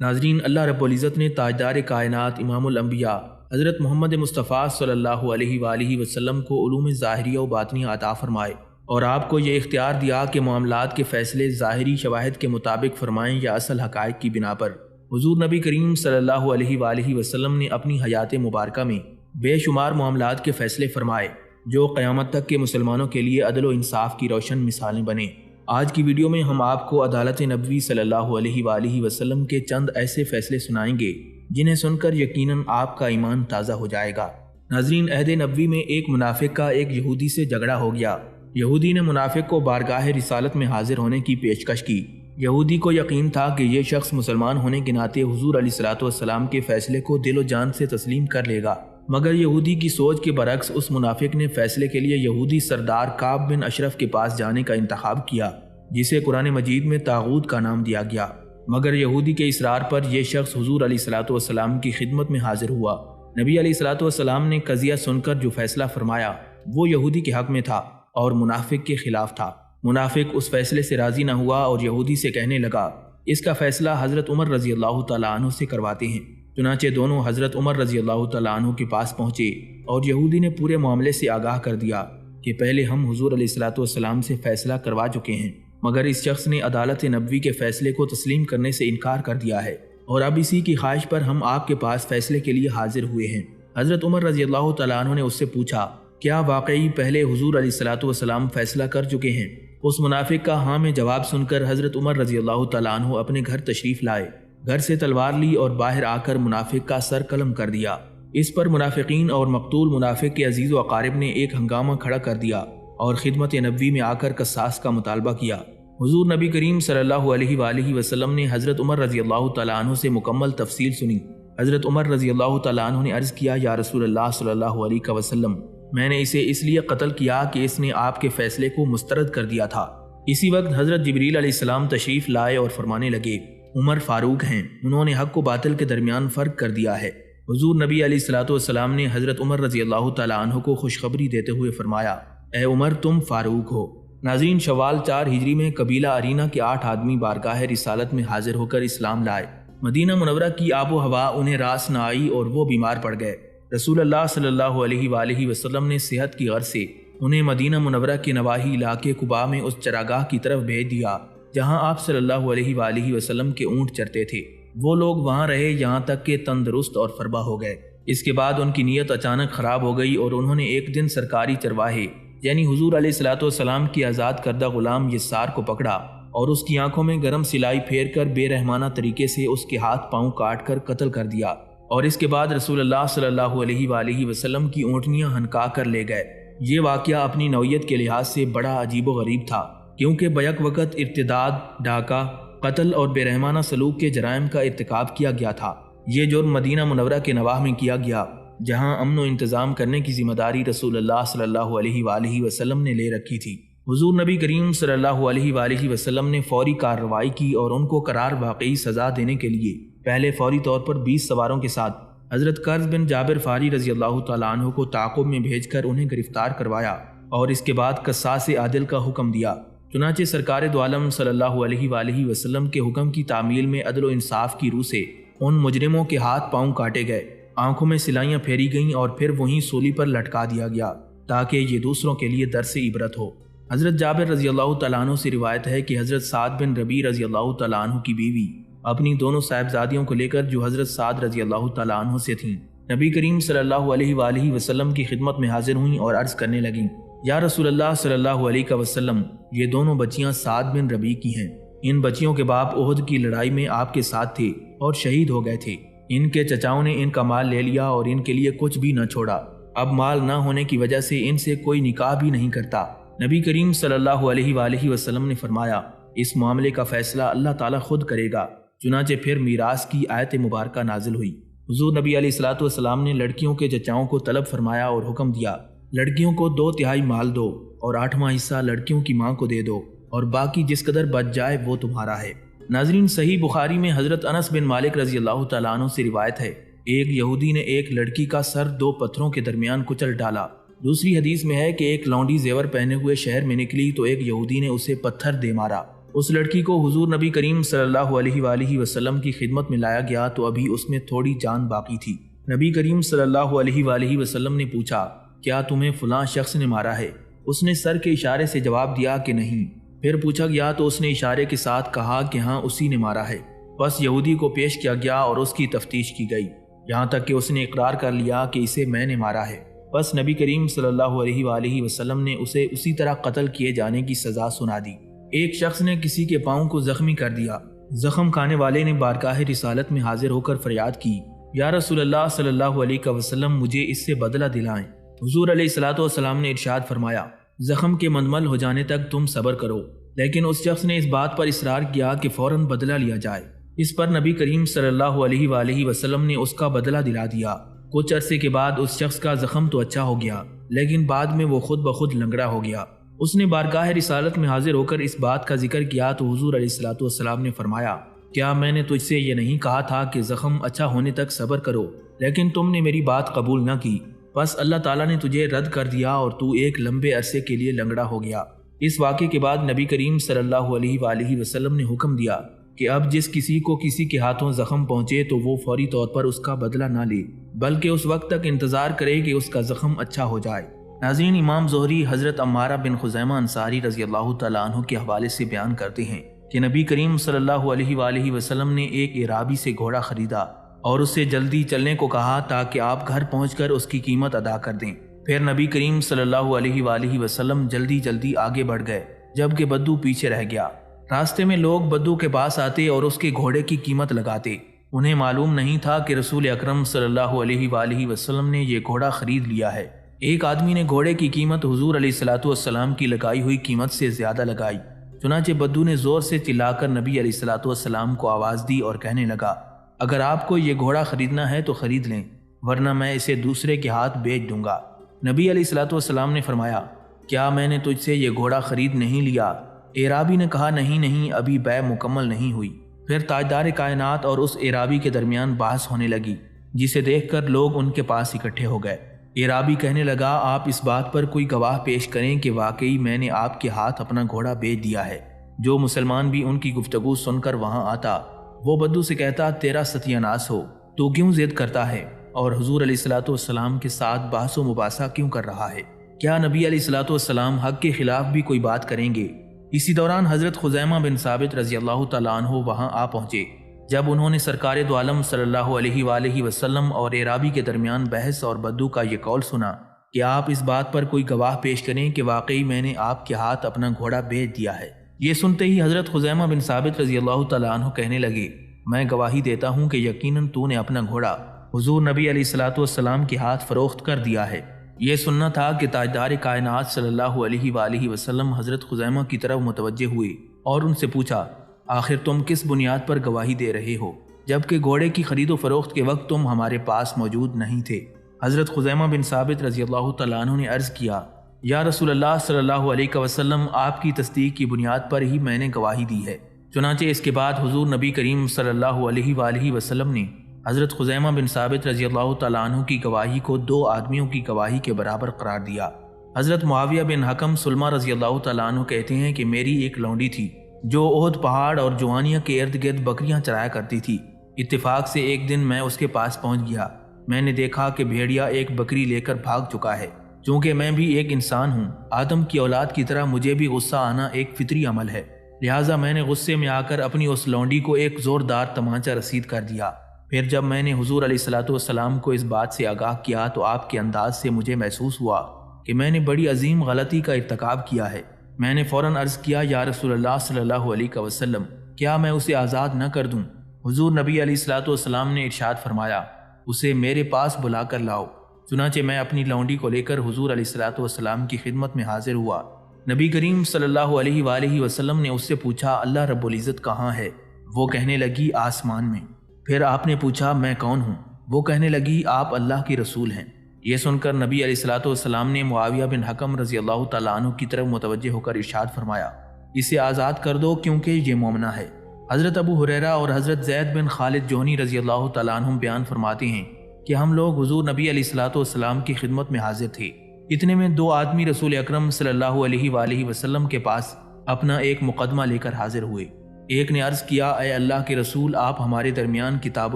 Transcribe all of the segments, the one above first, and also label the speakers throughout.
Speaker 1: ناظرین، اللہ رب العزت نے تاجدار کائنات امام الانبیاء حضرت محمد مصطفیٰ صلی اللہ علیہ وآلہ وسلم کو علوم ظاہریہ و باطنیہ عطا فرمائے اور آپ کو یہ اختیار دیا کہ معاملات کے فیصلے ظاہری شواہد کے مطابق فرمائیں یا اصل حقائق کی بنا پر۔ حضور نبی کریم صلی اللہ علیہ وآلہ وسلم نے اپنی حیات مبارکہ میں بے شمار معاملات کے فیصلے فرمائے جو قیامت تک کے مسلمانوں کے لیے عدل و انصاف کی روشن مثالیں بنے۔ آج کی ویڈیو میں ہم آپ کو عدالت نبوی صلی اللہ علیہ وآلہ وسلم کے چند ایسے فیصلے سنائیں گے جنہیں سن کر یقیناً آپ کا ایمان تازہ ہو جائے گا۔ ناظرین، عہد نبوی میں ایک منافق کا ایک یہودی سے جھگڑا ہو گیا۔ یہودی نے منافق کو بارگاہ رسالت میں حاضر ہونے کی پیشکش کی۔ یہودی کو یقین تھا کہ یہ شخص مسلمان ہونے کے ناطے حضور علیہ الصلوۃ والسلام کے فیصلے کو دل و جان سے تسلیم کر لے گا، مگر یہودی کی سوچ کے برعکس اس منافق نے فیصلے کے لیے یہودی سردار کعب بن اشرف کے پاس جانے کا انتخاب کیا، جسے قرآن مجید میں طاغوت کا نام دیا گیا۔ مگر یہودی کے اصرار پر یہ شخص حضور علیہ الصلوۃ والسلام کی خدمت میں حاضر ہوا۔ نبی علیہ الصلوۃ والسلام نے قضیہ سن کر جو فیصلہ فرمایا وہ یہودی کے حق میں تھا اور منافق کے خلاف تھا۔ منافق اس فیصلے سے راضی نہ ہوا اور یہودی سے کہنے لگا، اس کا فیصلہ حضرت عمر رضی اللہ تعالیٰ عنہ سے کرواتے ہیں۔ چنانچہ دونوں حضرت عمر رضی اللہ تعالیٰ عنہ کے پاس پہنچے اور یہودی نے پورے معاملے سے آگاہ کر دیا کہ پہلے ہم حضور علیہ الصلوۃ والسلام سے فیصلہ کروا چکے ہیں، مگر اس شخص نے عدالت نبوی کے فیصلے کو تسلیم کرنے سے انکار کر دیا ہے اور اب اسی کی خواہش پر ہم آپ کے پاس فیصلے کے لیے حاضر ہوئے ہیں۔ حضرت عمر رضی اللہ تعالیٰ عنہ نے اس سے پوچھا، کیا واقعی پہلے حضور علیہ الصلوۃ والسلام فیصلہ کر چکے ہیں؟ اس منافق کا ہاں میں جواب سن کر حضرت عمر رضی اللہ تعالیٰ عنہ اپنے گھر تشریف لائے، گھر سے تلوار لی اور باہر آ کر منافق کا سر قلم کر دیا۔ اس پر منافقین اور مقتول منافق کے عزیز و اقارب نے ایک ہنگامہ کھڑا کر دیا اور خدمت نبوی میں آ کر قصاص کا مطالبہ کیا۔ حضور نبی کریم صلی اللہ علیہ وآلہ وسلم نے حضرت عمر رضی اللہ تعالیٰ عنہ سے مکمل تفصیل سنی۔ حضرت عمر رضی اللہ تعالیٰ عنہ نے عرض کیا، یا رسول اللہ صلی اللہ علیہ وسلم، میں نے اسے اس لیے قتل کیا کہ اس نے آپ کے فیصلے کو مسترد کر دیا تھا۔ اسی وقت حضرت جبریل علیہ السلام تشریف لائے اور فرمانے لگے، عمر فاروق ہیں، انہوں نے حق و باطل کے درمیان فرق کر دیا ہے۔ حضور نبی علیہ الصلوۃ والسلام نے حضرت عمر رضی اللہ تعالیٰ عنہ کو خوشخبری دیتے ہوئے فرمایا، اے عمر، تم فاروق ہو۔ ناظرین، شوال 4 ہجری میں قبیلہ ارینا کے 8 آدمی بارگاہ رسالت میں حاضر ہو کر اسلام لائے۔ مدینہ منورہ کی آب و ہوا انہیں راس نہ آئی اور وہ بیمار پڑ گئے۔ رسول اللہ صلی اللہ علیہ وآلہ وسلم نے صحت کی غرض سے انہیں مدینہ منورہ کے نواحی علاقے قباء میں اس چراگاہ کی طرف بھیج دیا جہاں آپ صلی اللہ علیہ وآلہ وسلم کے اونٹ چرتے تھے۔ وہ لوگ وہاں رہے یہاں تک کہ تندرست اور فربا ہو گئے۔ اس کے بعد ان کی نیت اچانک خراب ہو گئی اور انہوں نے ایک دن سرکاری چرواہے یعنی حضور علیہ الصلوۃ والسلام کی آزاد کردہ غلام یسار کو پکڑا اور اس کی آنکھوں میں گرم سلائی پھیر کر بے رحمانہ طریقے سے اس کے ہاتھ پاؤں کاٹ کر قتل کر دیا، اور اس کے بعد رسول اللہ صلی اللہ علیہ وآلہ وسلم کی اونٹنیاں ہنکا کر لے گئے۔ یہ واقعہ اپنی نوعیت کے لحاظ سے بڑا عجیب و غریب تھا، کیونکہ بیک وقت ارتداد، ڈاکہ، قتل اور بے رحمانہ سلوک کے جرائم کا ارتکاب کیا گیا تھا۔ یہ جرم مدینہ منورہ کے نواح میں کیا گیا، جہاں امن و انتظام کرنے کی ذمہ داری رسول اللہ صلی اللہ علیہ وآلہ وسلم نے لے رکھی تھی۔ حضور نبی کریم صلی اللہ علیہ وآلہ وسلم نے فوری کارروائی کی اور ان کو قرار واقعی سزا دینے کے لیے پہلے فوری طور پر 20 سواروں کے ساتھ حضرت قرظ بن جابر فاری رضی اللہ تعالیٰ عنہ کو تعاقب میں بھیج کر انہیں گرفتار کروایا اور اس کے بعد قصاص عادل کا حکم دیا۔ چنانچہ سرکار دو عالم صلی اللہ علیہ وآلہ وسلم کے حکم کی تعمیل میں عدل و انصاف کی روح سے ان مجرموں کے ہاتھ پاؤں کاٹے گئے، آنکھوں میں سلائیاں پھیری گئیں اور پھر وہیں سولی پر لٹکا دیا گیا تاکہ یہ دوسروں کے لیے درس عبرت ہو۔ حضرت جابر رضی اللہ تعالیٰ عنہ سے روایت ہے کہ حضرت سعد بن ربیع رضی اللہ تعالیٰ عنہ کی بیوی اپنی دونوں صاحبزادیوں کو لے کر جو حضرت سعد رضی اللہ تعالیٰ عنہ سے تھیں، نبی کریم صلی اللہ علیہ وآلہ وسلم کی خدمت میں حاضر ہوئیں اور عرض کرنے لگیں، یا رسول اللہ صلی اللہ علیہ وسلم، یہ دونوں بچیاں سعد بن ربیع کی ہیں۔ ان بچیوں کے باپ احد کی لڑائی میں آپ کے ساتھ تھے اور شہید ہو گئے تھے۔ ان کے چچاؤں نے ان کا مال لے لیا اور ان کے لیے کچھ بھی نہ چھوڑا۔ اب مال نہ ہونے کی وجہ سے ان سے کوئی نکاح بھی نہیں کرتا۔ نبی کریم صلی اللہ علیہ وآلہ وسلم نے فرمایا، اس معاملے کا فیصلہ اللہ تعالیٰ خود کرے گا۔ چنانچہ پھر میراث کی آیت مبارکہ نازل ہوئی۔ حضور نبی علیہ الصلوۃ والسلام نے لڑکیوں کے چچاؤں کو طلب فرمایا اور حکم دیا، لڑکیوں کو 2/3 مال دو اور 8واں حصہ لڑکیوں کی ماں کو دے دو اور باقی جس قدر بچ جائے وہ تمہارا ہے۔ ناظرین، صحیح بخاری میں حضرت انس بن مالک رضی اللہ تعالیٰ عنہ سے روایت ہے، ایک یہودی نے ایک لڑکی کا سر 2 پتھروں کے درمیان کچل ڈالا۔ دوسری حدیث میں ہے کہ ایک لونڈی زیور پہنے ہوئے شہر میں نکلی تو ایک یہودی نے اسے پتھر دے مارا۔ اس لڑکی کو حضور نبی کریم صلی اللہ علیہ وآلہ وسلم کی خدمت میں لایا گیا تو ابھی اس میں تھوڑی جان باقی تھی۔ نبی کریم صلی اللہ علیہ وآلہ وسلم نے پوچھا، کیا تمہیں فلاں شخص نے مارا ہے؟ اس نے سر کے اشارے سے جواب دیا کہ نہیں۔ پھر پوچھا گیا تو اس نے اشارے کے ساتھ کہا کہ ہاں اسی نے مارا ہے۔ بس یہودی کو پیش کیا گیا اور اس کی تفتیش کی گئی، یہاں تک کہ اس نے اقرار کر لیا کہ اسے میں نے مارا ہے۔ بس نبی کریم صلی اللہ علیہ وآلہ وسلم نے اسے اسی طرح قتل کیے جانے کی سزا سنا دی۔ ایک شخص نے کسی کے پاؤں کو زخمی کر دیا۔ زخم کھانے والے نے بارگاہ رسالت میں حاضر ہو کر فریاد کی، یا رسول اللہ صلی اللہ علیہ وسلم مجھے اس سے بدلہ دلائیں۔ حضور علیہ الصلوۃ والسلام نے ارشاد فرمایا، زخم کے مندمل ہو جانے تک تم صبر کرو، لیکن اس شخص نے اس بات پر اصرار کیا کہ فوراً بدلہ لیا جائے۔ اس پر نبی کریم صلی اللہ علیہ وآلہ وسلم نے اس کا بدلہ دلا دیا۔ کچھ عرصے کے بعد اس شخص کا زخم تو اچھا ہو گیا، لیکن بعد میں وہ خود بخود لنگڑا ہو گیا۔ اس نے بارگاہ رسالت میں حاضر ہو کر اس بات کا ذکر کیا تو حضور علیہ الصلوۃ والسلام نے فرمایا، کیا میں نے تجھ سے یہ نہیں کہا تھا کہ زخم اچھا ہونے تک صبر کرو، لیکن تم نے میری بات قبول نہ کی، بس اللہ تعالیٰ نے تجھے رد کر دیا اور تو ایک لمبے عرصے کے لیے لنگڑا ہو گیا۔ اس واقعے کے بعد نبی کریم صلی اللہ علیہ وآلہ وسلم نے حکم دیا کہ اب جس کسی کو کسی کے ہاتھوں زخم پہنچے تو وہ فوری طور پر اس کا بدلہ نہ لے، بلکہ اس وقت تک انتظار کرے کہ اس کا زخم اچھا ہو جائے۔ ناظرین، امام زہری حضرت عمارہ بن خزیمہ انصاری رضی اللہ تعالیٰ عنہ کے حوالے سے بیان کرتے ہیں کہ نبی کریم صلی اللہ علیہ وآلہ وسلم نے ایک اعرابی سے گھوڑا خریدا اور اس سے جلدی چلنے کو کہا تاکہ آپ گھر پہنچ کر اس کی قیمت ادا کر دیں۔ پھر نبی کریم صلی اللہ علیہ وآلہ وسلم جلدی آگے بڑھ گئے، جبکہ بدو پیچھے رہ گیا۔ راستے میں لوگ بدو کے پاس آتے اور اس کے گھوڑے کی قیمت لگاتے۔ انہیں معلوم نہیں تھا کہ رسول اکرم صلی اللہ علیہ وآلہ وسلم نے یہ گھوڑا خرید لیا ہے۔ ایک آدمی نے گھوڑے کی قیمت حضور علیہ الصلوۃ والسلام کی لگائی ہوئی قیمت سے زیادہ لگائی، چنانچہ بدو نے زور سے چلا کر نبی علیہ الصلوۃ والسلام کو آواز دی اور کہنے لگا، اگر آپ کو یہ گھوڑا خریدنا ہے تو خرید لیں، ورنہ میں اسے دوسرے کے ہاتھ بیچ دوں گا۔ نبی علیہ الصلوۃ والسلام نے فرمایا، کیا میں نے تجھ سے یہ گھوڑا خرید نہیں لیا؟ اعرابی نے کہا، نہیں، ابھی بیع مکمل نہیں ہوئی۔ پھر تاجدار کائنات اور اس اعرابی کے درمیان بحث ہونے لگی، جسے دیکھ کر لوگ ان کے پاس اکٹھے ہو گئے۔ اعرابی کہنے لگا، آپ اس بات پر کوئی گواہ پیش کریں کہ واقعی میں نے آپ کے ہاتھ اپنا گھوڑا بیچ دیا ہے۔ جو مسلمان بھی ان کی گفتگو سن کر وہاں آتا، وہ بدو سے کہتا، تیرا ستیہ ناس ہو، تو کیوں ضد کرتا ہے اور حضور علیہ الصلوۃ والسلام کے ساتھ بحث و مباحثہ کیوں کر رہا ہے؟ کیا نبی علیہ الصلوۃ والسلام حق کے خلاف بھی کوئی بات کریں گے؟ اسی دوران حضرت خزیمہ بن ثابت رضی اللہ تعالیٰ عنہ وہاں آ پہنچے۔ جب انہوں نے سرکار دو عالم صلی اللہ علیہ وآلہ وسلم اور اعرابی کے درمیان بحث اور بدو کا یہ قول سنا کہ آپ اس بات پر کوئی گواہ پیش کریں کہ واقعی میں نے آپ کے ہاتھ اپنا گھوڑا بیچ دیا ہے، یہ سنتے ہی حضرت خزیمہ بن ثابت رضی اللہ تعالیٰ عنہ کہنے لگے، میں گواہی دیتا ہوں کہ یقیناً تو نے اپنا گھوڑا حضور نبی علیہ الصلوۃ والسلام کے ہاتھ فروخت کر دیا ہے۔ یہ سننا تھا کہ تاجدار کائنات صلی اللہ علیہ وآلہ وسلم حضرت خزیمہ کی طرف متوجہ ہوئے اور ان سے پوچھا، آخر تم کس بنیاد پر گواہی دے رہے ہو، جبکہ گھوڑے کی خرید و فروخت کے وقت تم ہمارے پاس موجود نہیں تھے؟ حضرت خزیمہ بن ثابت رضی اللہ تعالیٰ عنہ نے عرض کیا، یا رسول اللہ صلی اللہ علیہ وسلم، آپ کی تصدیق کی بنیاد پر ہی میں نے گواہی دی ہے۔ چنانچہ اس کے بعد حضور نبی کریم صلی اللہ علیہ وآلہ وسلم نے حضرت خزیمہ بن ثابت رضی اللہ تعالیٰ عنہ کی گواہی کو دو آدمیوں کی گواہی کے برابر قرار دیا۔ حضرت معاویہ بن حکم سلمہ رضی اللہ تعالیٰ عنہ کہتے ہیں کہ میری ایک لونڈی تھی جو احد پہاڑ اور جوانیہ کے ارد گرد بکریاں چرایا کرتی تھی۔ اتفاق سے ایک دن میں اس کے پاس پہنچ گیا۔ میں نے دیکھا کہ بھیڑیا ایک بکری لے کر بھاگ چکا ہے۔ چونکہ میں بھی ایک انسان ہوں، آدم کی اولاد کی طرح مجھے بھی غصہ آنا ایک فطری عمل ہے، لہٰذا میں نے غصے میں آ کر اپنی اس لونڈی کو ایک زوردار تمانچہ رسید کر دیا۔ پھر جب میں نے حضور علیہ الصلوۃ والسلام کو اس بات سے آگاہ کیا تو آپ کے انداز سے مجھے محسوس ہوا کہ میں نے بڑی عظیم غلطی کا ارتکاب کیا ہے۔ میں نے فوراً عرض کیا، یا رسول اللہ صلی اللہ علیہ وسلم، کیا میں اسے آزاد نہ کر دوں؟ حضور نبی علیہ الصلوۃ والسلام نے ارشاد فرمایا، اسے میرے پاس بلا کر لاؤ۔ چنانچہ میں اپنی لونڈی کو لے کر حضور علیہ الصلوۃ والسلام کی خدمت میں حاضر ہوا۔ نبی کریم صلی اللہ علیہ وآلہ وسلم نے اس سے پوچھا، اللہ رب العزت کہاں ہے؟ وہ کہنے لگی، آسمان میں۔ پھر آپ نے پوچھا، میں کون ہوں؟ وہ کہنے لگی، آپ اللہ کی رسول ہیں۔ یہ سن کر نبی علیہ الصلوۃ والسلام نے معاویہ بن حکم رضی اللہ تعالیٰ عنہ کی طرف متوجہ ہو کر ارشاد فرمایا، اسے آزاد کر دو کیونکہ یہ مومنہ ہے۔ حضرت ابو ہریرہ اور حضرت زید بن خالد جوہنی رضی اللہ تعالیٰ عنہ بیان فرماتے ہیں کہ ہم لوگ حضور نبی علیہ الصلوۃ والسلام کی خدمت میں حاضر تھے۔ اتنے میں دو آدمی رسول اکرم صلی اللہ علیہ وآلہ وسلم کے پاس اپنا ایک مقدمہ لے کر حاضر ہوئے۔ ایک نے عرض کیا، اے اللہ کے رسول، آپ ہمارے درمیان کتاب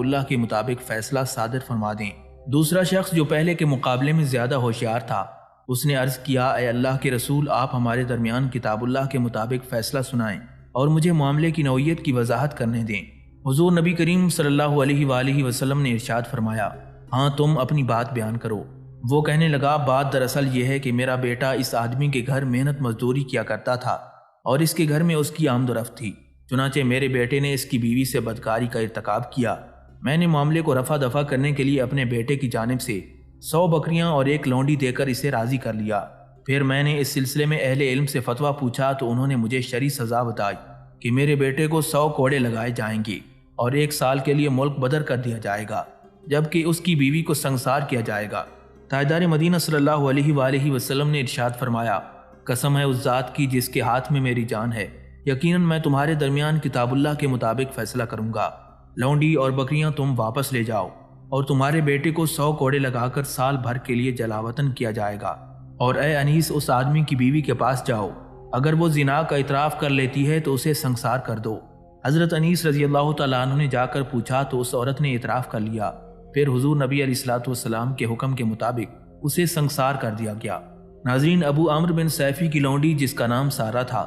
Speaker 1: اللہ کے مطابق فیصلہ صادر فرما دیں۔ دوسرا شخص جو پہلے کے مقابلے میں زیادہ ہوشیار تھا، اس نے عرض کیا، اے اللہ کے رسول، آپ ہمارے درمیان کتاب اللہ کے مطابق فیصلہ سنائیں اور مجھے معاملے کی نوعیت کی وضاحت کرنے دیں۔ حضور نبی کریم صلی اللہ علیہ وآلہ وسلم نے ارشاد فرمایا، ہاں تم اپنی بات بیان کرو۔ وہ کہنے لگا، بات دراصل یہ ہے کہ میرا بیٹا اس آدمی کے گھر محنت مزدوری کیا کرتا تھا اور اس کے گھر میں اس کی آمد و رفت تھی۔ چنانچہ میرے بیٹے نے اس کی بیوی سے بدکاری کا ارتکاب کیا۔ میں نے معاملے کو رفع دفع کرنے کے لیے اپنے بیٹے کی جانب سے 100 بکریاں اور ایک لونڈی دے کر اسے راضی کر لیا۔ پھر میں نے اس سلسلے میں اہل علم سے فتویٰ پوچھا تو انہوں نے مجھے شرعی سزا بتائی کہ میرے بیٹے کو 100 کوڑے لگائے جائیں گے اور 1 سال کے لیے ملک بدر کر دیا جائے گا، جبکہ اس کی بیوی کو سنگسار کیا جائے گا۔ تاجدار مدینہ صلی اللہ علیہ وآلہ وسلم نے ارشاد فرمایا، قسم ہے اس ذات کی جس کے ہاتھ میں میری جان ہے، یقیناً میں تمہارے درمیان کتاب اللہ کے مطابق فیصلہ کروں گا۔ لونڈی اور بکریاں تم واپس لے جاؤ اور تمہارے بیٹے کو 100 کوڑے لگا کر سال بھر کے لیے جلاوطن کیا جائے گا۔ اور اے انیس، اس آدمی کی بیوی کے پاس جاؤ، اگر وہ زنا کا اعتراف کر لیتی ہے تو اسے سنگسار کر دو۔ حضرت انیس رضی اللہ تعالیٰ عنہ نے جا کر پوچھا تو اس عورت نے اعتراف کر لیا۔ پھر حضور نبی علیہ الصلوۃ والسلام کے حکم کے مطابق اسے سنگسار کر دیا گیا۔ ناظرین، ابو عمرو بن سیفی کی لونڈی جس کا نام سارہ تھا،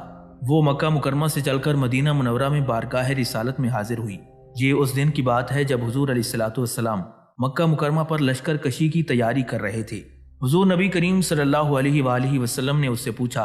Speaker 1: وہ مکہ مکرمہ سے چل کر مدینہ منورہ میں بارگاہ رسالت میں حاضر ہوئی۔ یہ اس دن کی بات ہے جب حضور علیہ الصلوۃ والسلام مکہ مکرمہ پر لشکر کشی کی تیاری کر رہے تھے۔ حضور نبی کریم صلی اللہ علیہ وآلہ وسلم نے اس سے پوچھا،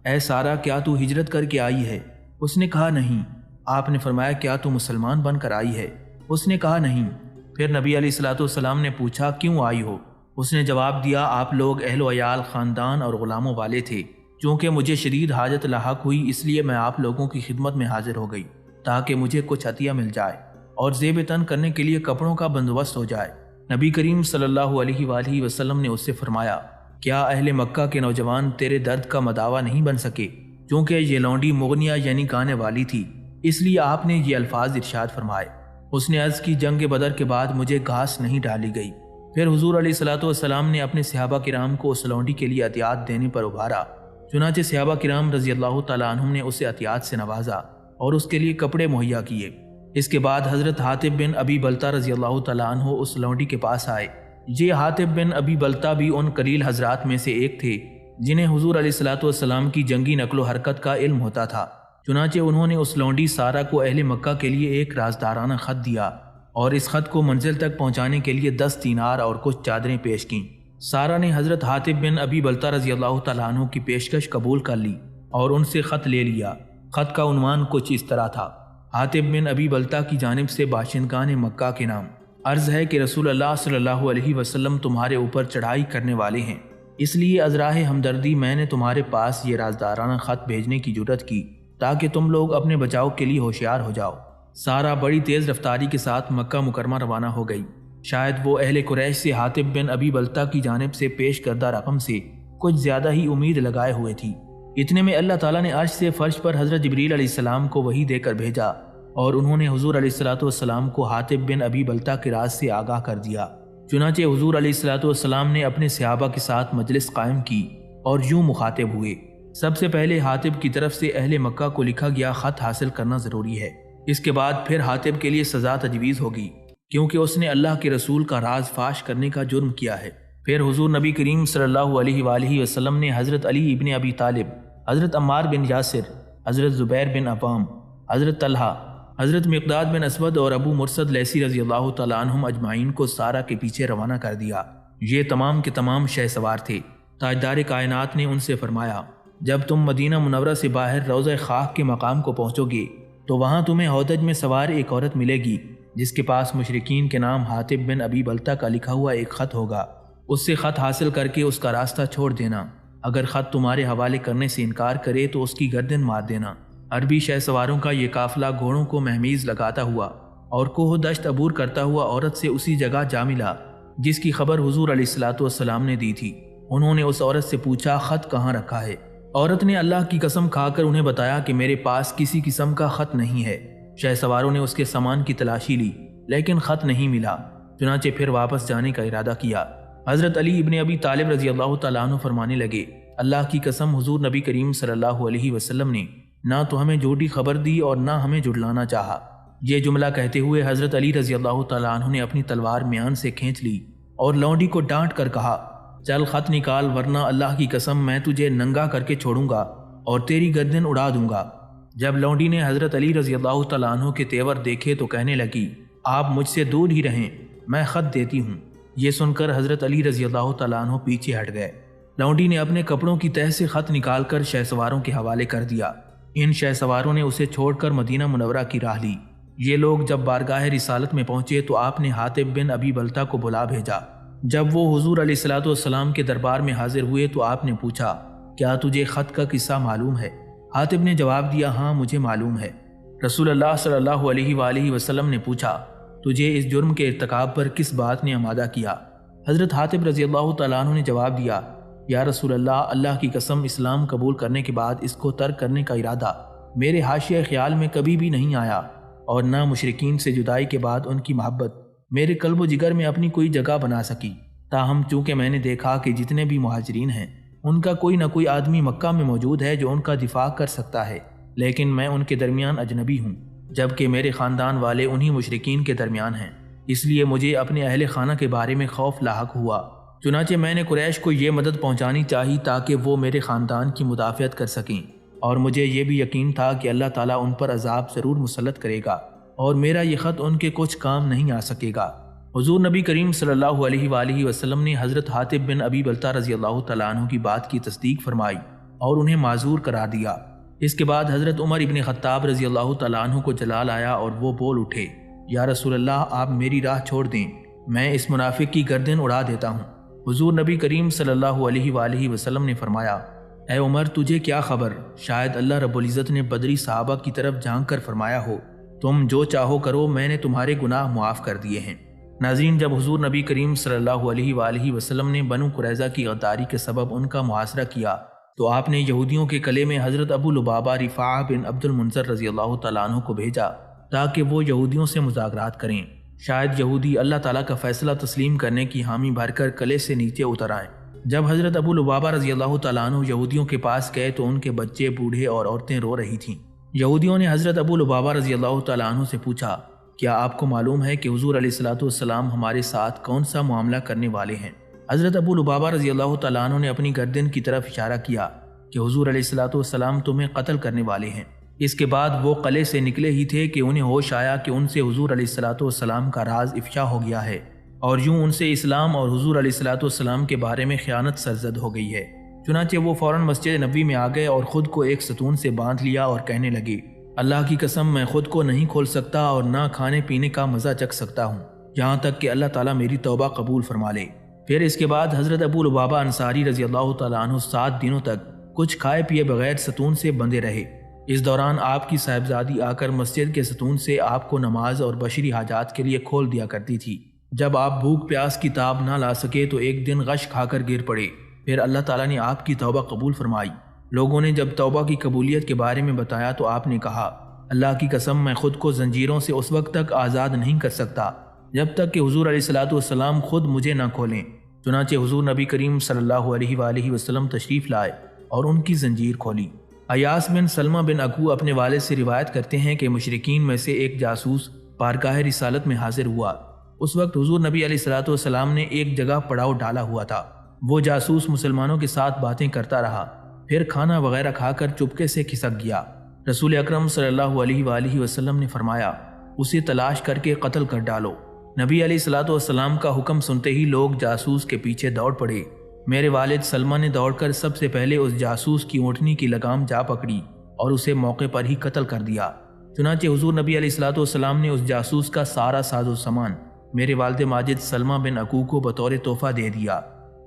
Speaker 1: اے سارہ، کیا تو ہجرت کر کے آئی ہے؟ اس نے کہا نہیں۔ آپ نے فرمایا، کیا تو مسلمان بن کر آئی ہے؟ اس نے کہا نہیں۔ پھر نبی علیہ الصلوۃ والسلام نے پوچھا، کیوں آئی ہو؟ اس نے جواب دیا، آپ لوگ اہل و عیال، خاندان اور غلاموں والے تھے، چونکہ مجھے شدید حاجت لاحق ہوئی، اس لیے میں آپ لوگوں کی خدمت میں حاضر ہو گئی تاکہ مجھے کچھ عطیہ مل جائے اور زیب تن کرنے کے لیے کپڑوں کا بندوبست ہو جائے۔ نبی کریم صلی اللہ علیہ وآلہ وسلم نے اس سے فرمایا، کیا اہل مکہ کے نوجوان تیرے درد کا مداوا نہیں بن سکے؟ چونکہ یہ لونڈی مغنیہ یعنی گانے والی تھی، اس لیے آپ نے یہ الفاظ ارشاد فرمائے۔ اس نے عرض کی، جنگ بدر کے بعد مجھے گھاس نہیں ڈالی گئی۔ پھر حضور علیہ الصلوۃ والسلام نے اپنے صحابہ کرام کو اس لونڈی کے لیے عطیات دینے پر ابھارا۔ چنانچہ صحابہ کرام رضی اللہ تعالیٰ عنہم نے اسے عطیات سے نوازا اور اس کے لیے کپڑے مہیا کیے۔ اس کے بعد حضرت حاطب بن ابی بلتہ رضی اللہ تعالیٰ عنہ اس لونڈی کے پاس آئے۔ یہ حاطب بن ابی بلتہ بھی ان قلیل حضرات میں سے ایک تھے جنہیں حضور علیہ الصلوۃ والسلام کی جنگی نقل و حرکت کا علم ہوتا تھا۔ چنانچہ انہوں نے اس لونڈی سارہ کو اہل مکہ کے لیے ایک رازدارانہ خط دیا اور اس خط کو منزل تک پہنچانے کے لیے 10 دینار اور کچھ چادریں پیش کیں۔ سارہ نے حضرت حاطب بن ابی بلتہ رضی اللہ تعالیٰ عنہ کی پیشکش قبول کر لی اور ان سے خط لے لیا۔ خط کا عنوان کچھ اس طرح تھا، حاطب بن ابی بلتہ کی جانب سے باشندگان مکہ کے نام، عرض ہے کہ رسول اللہ صلی اللہ علیہ وسلم تمہارے اوپر چڑھائی کرنے والے ہیں، اس لیے ازراہ ہمدردی میں نے تمہارے پاس یہ رازدارانہ خط بھیجنے کی جرت کی تاکہ تم لوگ اپنے بچاؤ کے لیے ہوشیار ہو جاؤ۔ سارہ بڑی تیز رفتاری کے ساتھ مکہ مکرمہ روانہ ہو گئی۔ شاید وہ اہل قریش سے حاطب بن ابی بلتہ کی جانب سے پیش کردہ رقم سے کچھ زیادہ ہی امید لگائے ہوئے تھی۔ اتنے میں اللہ تعالیٰ نے عرش سے فرش پر حضرت جبریل علیہ السلام کو وحی دے کر بھیجا اور انہوں نے حضور علیہ الصلوۃ والسلام کو حاطب بن ابی بلتہ کے راز سے آگاہ کر دیا۔ چنانچہ حضور علیہ الصلوۃ والسلام نے اپنے صحابہ کے ساتھ مجلس قائم کی اور یوں مخاطب ہوئے، سب سے پہلے حاطب کی طرف سے اہل مکہ کو لکھا گیا خط حاصل کرنا ضروری ہے۔ اس کے بعد پھر حاطب کے لیے سزا تجویز ہوگی کیونکہ اس نے اللہ کے رسول کا راز فاش کرنے کا جرم کیا ہے۔ پھر حضور نبی کریم صلی اللہ علیہ وآلہ وسلم نے حضرت علی ابن ابی طالب، حضرت عمار بن یاسر، حضرت زبیر بن عوام، حضرت طلحہ، حضرت مقداد بن اسود اور ابو مرصد لیثی رضی اللہ تعالیٰ عنہم اجمعین کو سارہ کے پیچھے روانہ کر دیا۔ یہ تمام کے تمام شہ سوار تھے۔ تاجدار کائنات نے ان سے فرمایا، جب تم مدینہ منورہ سے باہر روضہ خاک کے مقام کو پہنچو گے تو وہاں تمہیں ہودج میں سوار ایک عورت ملے گی جس کے پاس مشرکین کے نام حاطب بن ابی بلتہ کا لکھا ہوا ایک خط ہوگا۔ اس سے خط حاصل کر کے اس کا راستہ چھوڑ دینا۔ اگر خط تمہارے حوالے کرنے سے انکار کرے تو اس کی گردن مار دینا۔ عربی شہ سواروں کا یہ قافلہ گھوڑوں کو مہمیز لگاتا ہوا اور کوہ دشت عبور کرتا ہوا عورت سے اسی جگہ جا ملا جس کی خبر حضور علیہ الصلوۃ والسلام نے دی تھی۔ انہوں نے اس عورت سے پوچھا، خط کہاں رکھا ہے؟ عورت نے اللہ کی قسم کھا کر انہیں بتایا کہ میرے پاس کسی قسم کا خط نہیں ہے۔ شہ سواروں نے اس کے سامان کی تلاشی لی لیکن خط نہیں ملا، چنانچہ پھر واپس جانے کا ارادہ کیا۔ حضرت علی ابن ابی طالب رضی اللہ تعالیٰ عنہ فرمانے لگے، اللہ کی قسم، حضور نبی کریم صلی اللہ علیہ وسلم نے نہ تو ہمیں جھوٹی خبر دی اور نہ ہمیں جھٹلانا چاہا۔ یہ جملہ کہتے ہوئے حضرت علی رضی اللہ تعالیٰ عنہ نے اپنی تلوار میان سے کھینچ لی اور لونڈی کو ڈانٹ کر کہا، چل خط نکال ورنہ اللہ کی قسم میں تجھے ننگا کر کے چھوڑوں گا اور تیری گردن اڑا دوں گا۔ جب لونڈی نے حضرت علی رضی اللہ تعالیٰ عنہ کے تیور دیکھے تو کہنے لگی، آپ مجھ سے دور ہی رہیں، میں خط دیتی ہوں۔ یہ سن کر حضرت علی رضی اللہ تعالیٰ عنہ پیچھے ہٹ گئے۔ لونڈی نے اپنے کپڑوں کی تہہ سے خط نکال کر شہ سواروں کے حوالے کر دیا۔ ان شہ سواروں نے اسے چھوڑ کر مدینہ منورہ کی راہ لی۔ یہ لوگ جب بارگاہ رسالت میں پہنچے تو آپ نے حاطب بن ابی بلتہ کو بلا بھیجا۔ جب وہ حضور علیہ الصلوۃ والسلام کے دربار میں حاضر ہوئے تو آپ نے پوچھا، کیا تجھے خط کا قصہ معلوم ہے؟ حاطب نے جواب دیا، ہاں مجھے معلوم ہے۔ رسول اللہ صلی اللہ علیہ وآلہ وسلم نے پوچھا، تجھے اس جرم کے ارتکاب پر کس بات نے آمادہ کیا؟ حضرت حاطب رضی اللہ تعالیٰ عنہ نے جواب دیا، یا رسول اللہ، اللہ کی قسم اسلام قبول کرنے کے بعد اس کو ترک کرنے کا ارادہ میرے حاشیہ خیال میں کبھی بھی نہیں آیا، اور نہ مشرکین سے جدائی کے بعد ان کی محبت میرے قلب و جگر میں اپنی کوئی جگہ بنا سکی۔ تاہم چونکہ میں نے دیکھا کہ جتنے بھی مہاجرین ہیں ان کا کوئی نہ کوئی آدمی مکہ میں موجود ہے جو ان کا دفاع کر سکتا ہے، لیکن میں ان کے درمیان اجنبی ہوں، جبکہ میرے خاندان والے انہی مشرکین کے درمیان ہیں، اس لیے مجھے اپنے اہل خانہ کے بارے میں خوف لاحق ہوا۔ چنانچہ میں نے قریش کو یہ مدد پہنچانی چاہی تاکہ وہ میرے خاندان کی مدافعت کر سکیں، اور مجھے یہ بھی یقین تھا کہ اللہ تعالیٰ ان پر عذاب ضرور مسلط کرے گا اور میرا یہ خط ان کے کچھ کام نہیں آ سکے گا۔ حضور نبی کریم صلی اللہ علیہ وآلہ وسلم نے حضرت حاطب بن ابی بلتہ رضی اللہ تعالیٰ عنہ کی بات کی تصدیق فرمائی اور انہیں معذور قرار دیا۔ اس کے بعد حضرت عمر ابن خطاب رضی اللہ تعالیٰ عنہ کو جلال آیا اور وہ بول اٹھے، یا رسول اللہ، آپ میری راہ چھوڑ دیں، میں اس منافق کی گردن اڑا دیتا ہوں۔ حضور نبی کریم صلی اللہ علیہ وآلہ وسلم نے فرمایا، اے عمر، تجھے کیا خبر؟ شاید اللہ رب العزت نے بدری صحابہ کی طرف جھانک کر فرمایا ہو، تم جو چاہو کرو، میں نے تمہارے گناہ معاف کر دیے ہیں۔ ناظرین، جب حضور نبی کریم صلی اللہ علیہ وآلہ وسلم نے بنو قریظہ کی غداری کے سبب ان کا محاصرہ کیا تو آپ نے یہودیوں کے قلعے میں حضرت ابو لبابہ رفاعہ بن عبد المنذر رضی اللہ تعالیٰ عنہ کو بھیجا تاکہ وہ یہودیوں سے مذاکرات کریں، شاید یہودی اللہ تعالیٰ کا فیصلہ تسلیم کرنے کی حامی بھر کر قلعے سے نیچے اتر آئیں۔ جب حضرت ابو لبابہ رضی اللہ تعالیٰ عنہ یہودیوں کے پاس گئے تو ان کے بچے، بوڑھے اور عورتیں رو رہی تھیں۔ یہودیوں نے حضرت ابو لبابہ رضی اللہ تعالیٰ عنہ سے پوچھا، کیا آپ کو معلوم ہے کہ حضور علیہ الصلوۃ والسلام ہمارے ساتھ کون سا معاملہ کرنے والے ہیں؟ حضرت ابو لبابہ رضی اللہ تعالیٰ عنہ نے اپنی گردن کی طرف اشارہ کیا کہ حضور علیہ الصلوۃ والسلام تمہیں قتل کرنے والے ہیں۔ اس کے بعد وہ قلعے سے نکلے ہی تھے کہ انہیں ہوش آیا کہ ان سے حضور علیہ الصلوۃ والسلام کا راز افشا ہو گیا ہے، اور یوں ان سے اسلام اور حضور علیہ الصلوۃ والسلام کے بارے میں خیانت سرزد ہو گئی ہے۔ چنانچہ وہ فوراً مسجد نبوی میں آ گئے اور خود کو ایک ستون سے باندھ لیا اور کہنے لگے، اللہ کی قسم، میں خود کو نہیں کھول سکتا اور نہ کھانے پینے کا مزہ چکھ سکتا ہوں یہاں تک کہ اللہ تعالیٰ میری توبہ قبول فرما لے۔ پھر اس کے بعد حضرت ابو لبابہ انصاری رضی اللہ تعالیٰ عنہ 7 دنوں تک کچھ کھائے پیے بغیر ستون سے بندے رہے۔ اس دوران آپ کی صاحبزادی آ کر مسجد کے ستون سے آپ کو نماز اور بشری حاجات کے لیے کھول دیا کرتی تھی۔ جب آپ بھوک پیاس کی تاب نہ لا سکے تو ایک دن غش کھا کر گر پڑے، پھر اللہ تعالیٰ نے آپ کی توبہ قبول فرمائی۔ لوگوں نے جب توبہ کی قبولیت کے بارے میں بتایا تو آپ نے کہا، اللہ کی قسم، میں خود کو زنجیروں سے اس وقت تک آزاد نہیں کر سکتا جب تک کہ حضور علیہ الصلوۃ والسلام خود مجھے نہ کھولیں۔ چنانچہ حضور نبی کریم صلی اللہ علیہ وآلہ وسلم تشریف لائے اور ان کی زنجیر کھولی۔ ایاس بن سلمہ بن اکو اپنے والد سے روایت کرتے ہیں کہ مشرکین میں سے ایک جاسوس بارگاہ رسالت میں حاضر ہوا۔ اس وقت حضور نبی علیہ الصلوۃ والسلام نے ایک جگہ پڑاؤ ڈالا ہوا تھا۔ وہ جاسوس مسلمانوں کے ساتھ باتیں کرتا رہا، پھر کھانا وغیرہ کھا کر چپکے سے کھسک گیا۔ رسول اکرم صلی اللہ علیہ وآلہ وسلم نے فرمایا، اسے تلاش کر کے قتل کر ڈالو۔ نبی علیہ الصلوۃ والسلام کا حکم سنتے ہی لوگ جاسوس کے پیچھے دوڑ پڑے۔ میرے والد سلمہ نے دوڑ کر سب سے پہلے اس جاسوس کی اونٹنی کی لگام جا پکڑی اور اسے موقع پر ہی قتل کر دیا۔ چنانچہ حضور نبی علیہ الصلوۃ والسلام نے اس جاسوس کا سارا ساز و سامان میرے والد ماجد سلمہ بن اکو کو بطور تحفہ دے دیا۔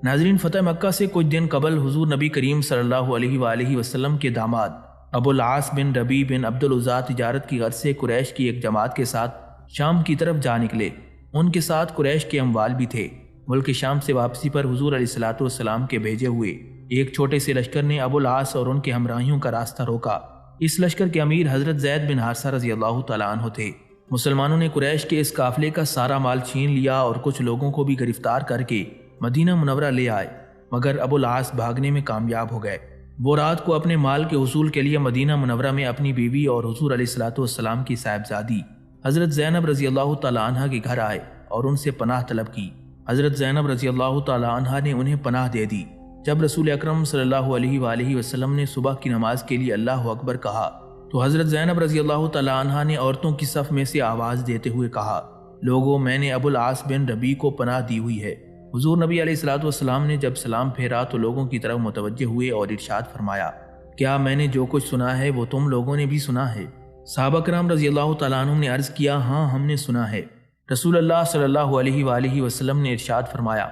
Speaker 1: ناظرین، فتح مکہ سے کچھ دن قبل حضور نبی کریم صلی اللہ علیہ وآلہ وسلم کے داماد ابو العاص بن ربیع بن عبد العزیٰ تجارت کی غرض سے قریش کی ایک جماعت کے ساتھ شام کی طرف جا نکلے۔ ان کے ساتھ قریش کے اموال بھی تھے۔ ملک شام سے واپسی پر حضور علیہ الصلوۃ والسلام کے بھیجے ہوئے ایک چھوٹے سے لشکر نے ابو العاص اور ان کے ہمراہیوں کا راستہ روکا۔ اس لشکر کے امیر حضرت زید بن حارثہ رضی اللہ تعالیٰ عنہ تھے۔ مسلمانوں نے قریش کے اس قافلے کا سارا مال چھین لیا اور کچھ لوگوں کو بھی گرفتار کر کے مدینہ منورہ لے آئے، مگر ابو العاص بھاگنے میں کامیاب ہو گئے۔ وہ رات کو اپنے مال کے حصول کے لیے مدینہ منورہ میں اپنی بیوی اور حضور علیہ الصلوۃ والسلام کی صاحبزادی حضرت زینب رضی اللہ تعالی عنہ کے گھر آئے اور ان سے پناہ طلب کی۔ حضرت زینب رضی اللہ تعالی عنہ نے انہیں پناہ دے دی۔ جب رسول اکرم صلی اللہ علیہ وآلہ وسلم نے صبح کی نماز کے لیے اللہ اکبر کہا تو حضرت زینب رضی اللہ تعالی عنہ نے عورتوں کی صف میں سے آواز دیتے ہوئے کہا، لوگوں، میں نے ابو العاص بن ربیع کو پناہ دی ہوئی ہے۔ حضور نبی علیہ الصلوۃ والسلام نے جب سلام پھیرا تو لوگوں کی طرف متوجہ ہوئے اور ارشاد فرمایا، کیا میں نے جو کچھ سنا ہے وہ تم لوگوں نے بھی سنا ہے؟ صحابہ کرام رضی اللہ تعالیٰ عنہ نے عرض کیا، ہاں ہم نے سنا ہے۔ رسول اللہ صلی اللہ علیہ وآلہ وسلم نے ارشاد فرمایا،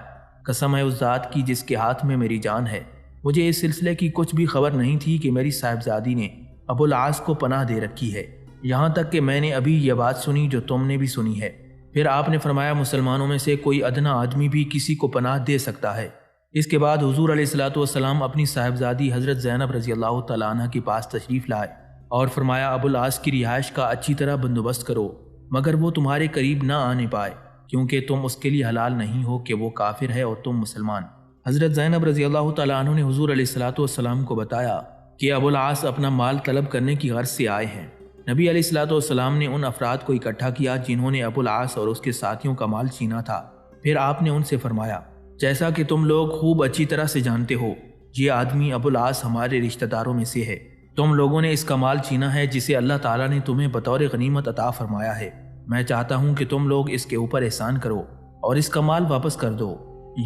Speaker 1: قسم ہے اس ذات کی جس کے ہاتھ میں میری جان ہے، مجھے اس سلسلے کی کچھ بھی خبر نہیں تھی کہ میری صاحبزادی نے ابو العاص کو پناہ دے رکھی ہے، یہاں تک کہ میں نے ابھی یہ بات سنی جو تم نے بھی سنی ہے۔ پھر آپ نے فرمایا، مسلمانوں میں سے کوئی ادنا آدمی بھی کسی کو پناہ دے سکتا ہے۔ اس کے بعد حضور علیہ الصلوۃ والسلام اپنی صاحبزادی حضرت زینب رضی اللہ تعالیٰ عنہ کے پاس تشریف لائے اور فرمایا، ابو العاص کی رہائش کا اچھی طرح بندوبست کرو مگر وہ تمہارے قریب نہ آنے پائے، کیونکہ تم اس کے لیے حلال نہیں ہو کہ وہ کافر ہے اور تم مسلمان۔ حضرت زینب رضی اللہ تعالیٰ عنہ نے حضور علیہ الصلوۃ والسلام کو بتایا کہ ابو العاص اپنا مال طلب کرنے کی غرض سے آئے ہیں۔ نبی علیہ الصلوۃ والسلام نے ان افراد کو اکٹھا کیا جنہوں نے ابو العاص اور اس کے ساتھیوں کا مال چھینا تھا۔ پھر آپ نے ان سے فرمایا، جیسا کہ تم لوگ خوب اچھی طرح سے جانتے ہو، یہ آدمی ابو العاص ہمارے رشتہ داروں میں سے ہے۔ تم لوگوں نے اس کا مال چھینا ہے جسے اللہ تعالیٰ نے تمہیں بطور غنیمت عطا فرمایا ہے۔ میں چاہتا ہوں کہ تم لوگ اس کے اوپر احسان کرو اور اس کا مال واپس کر دو۔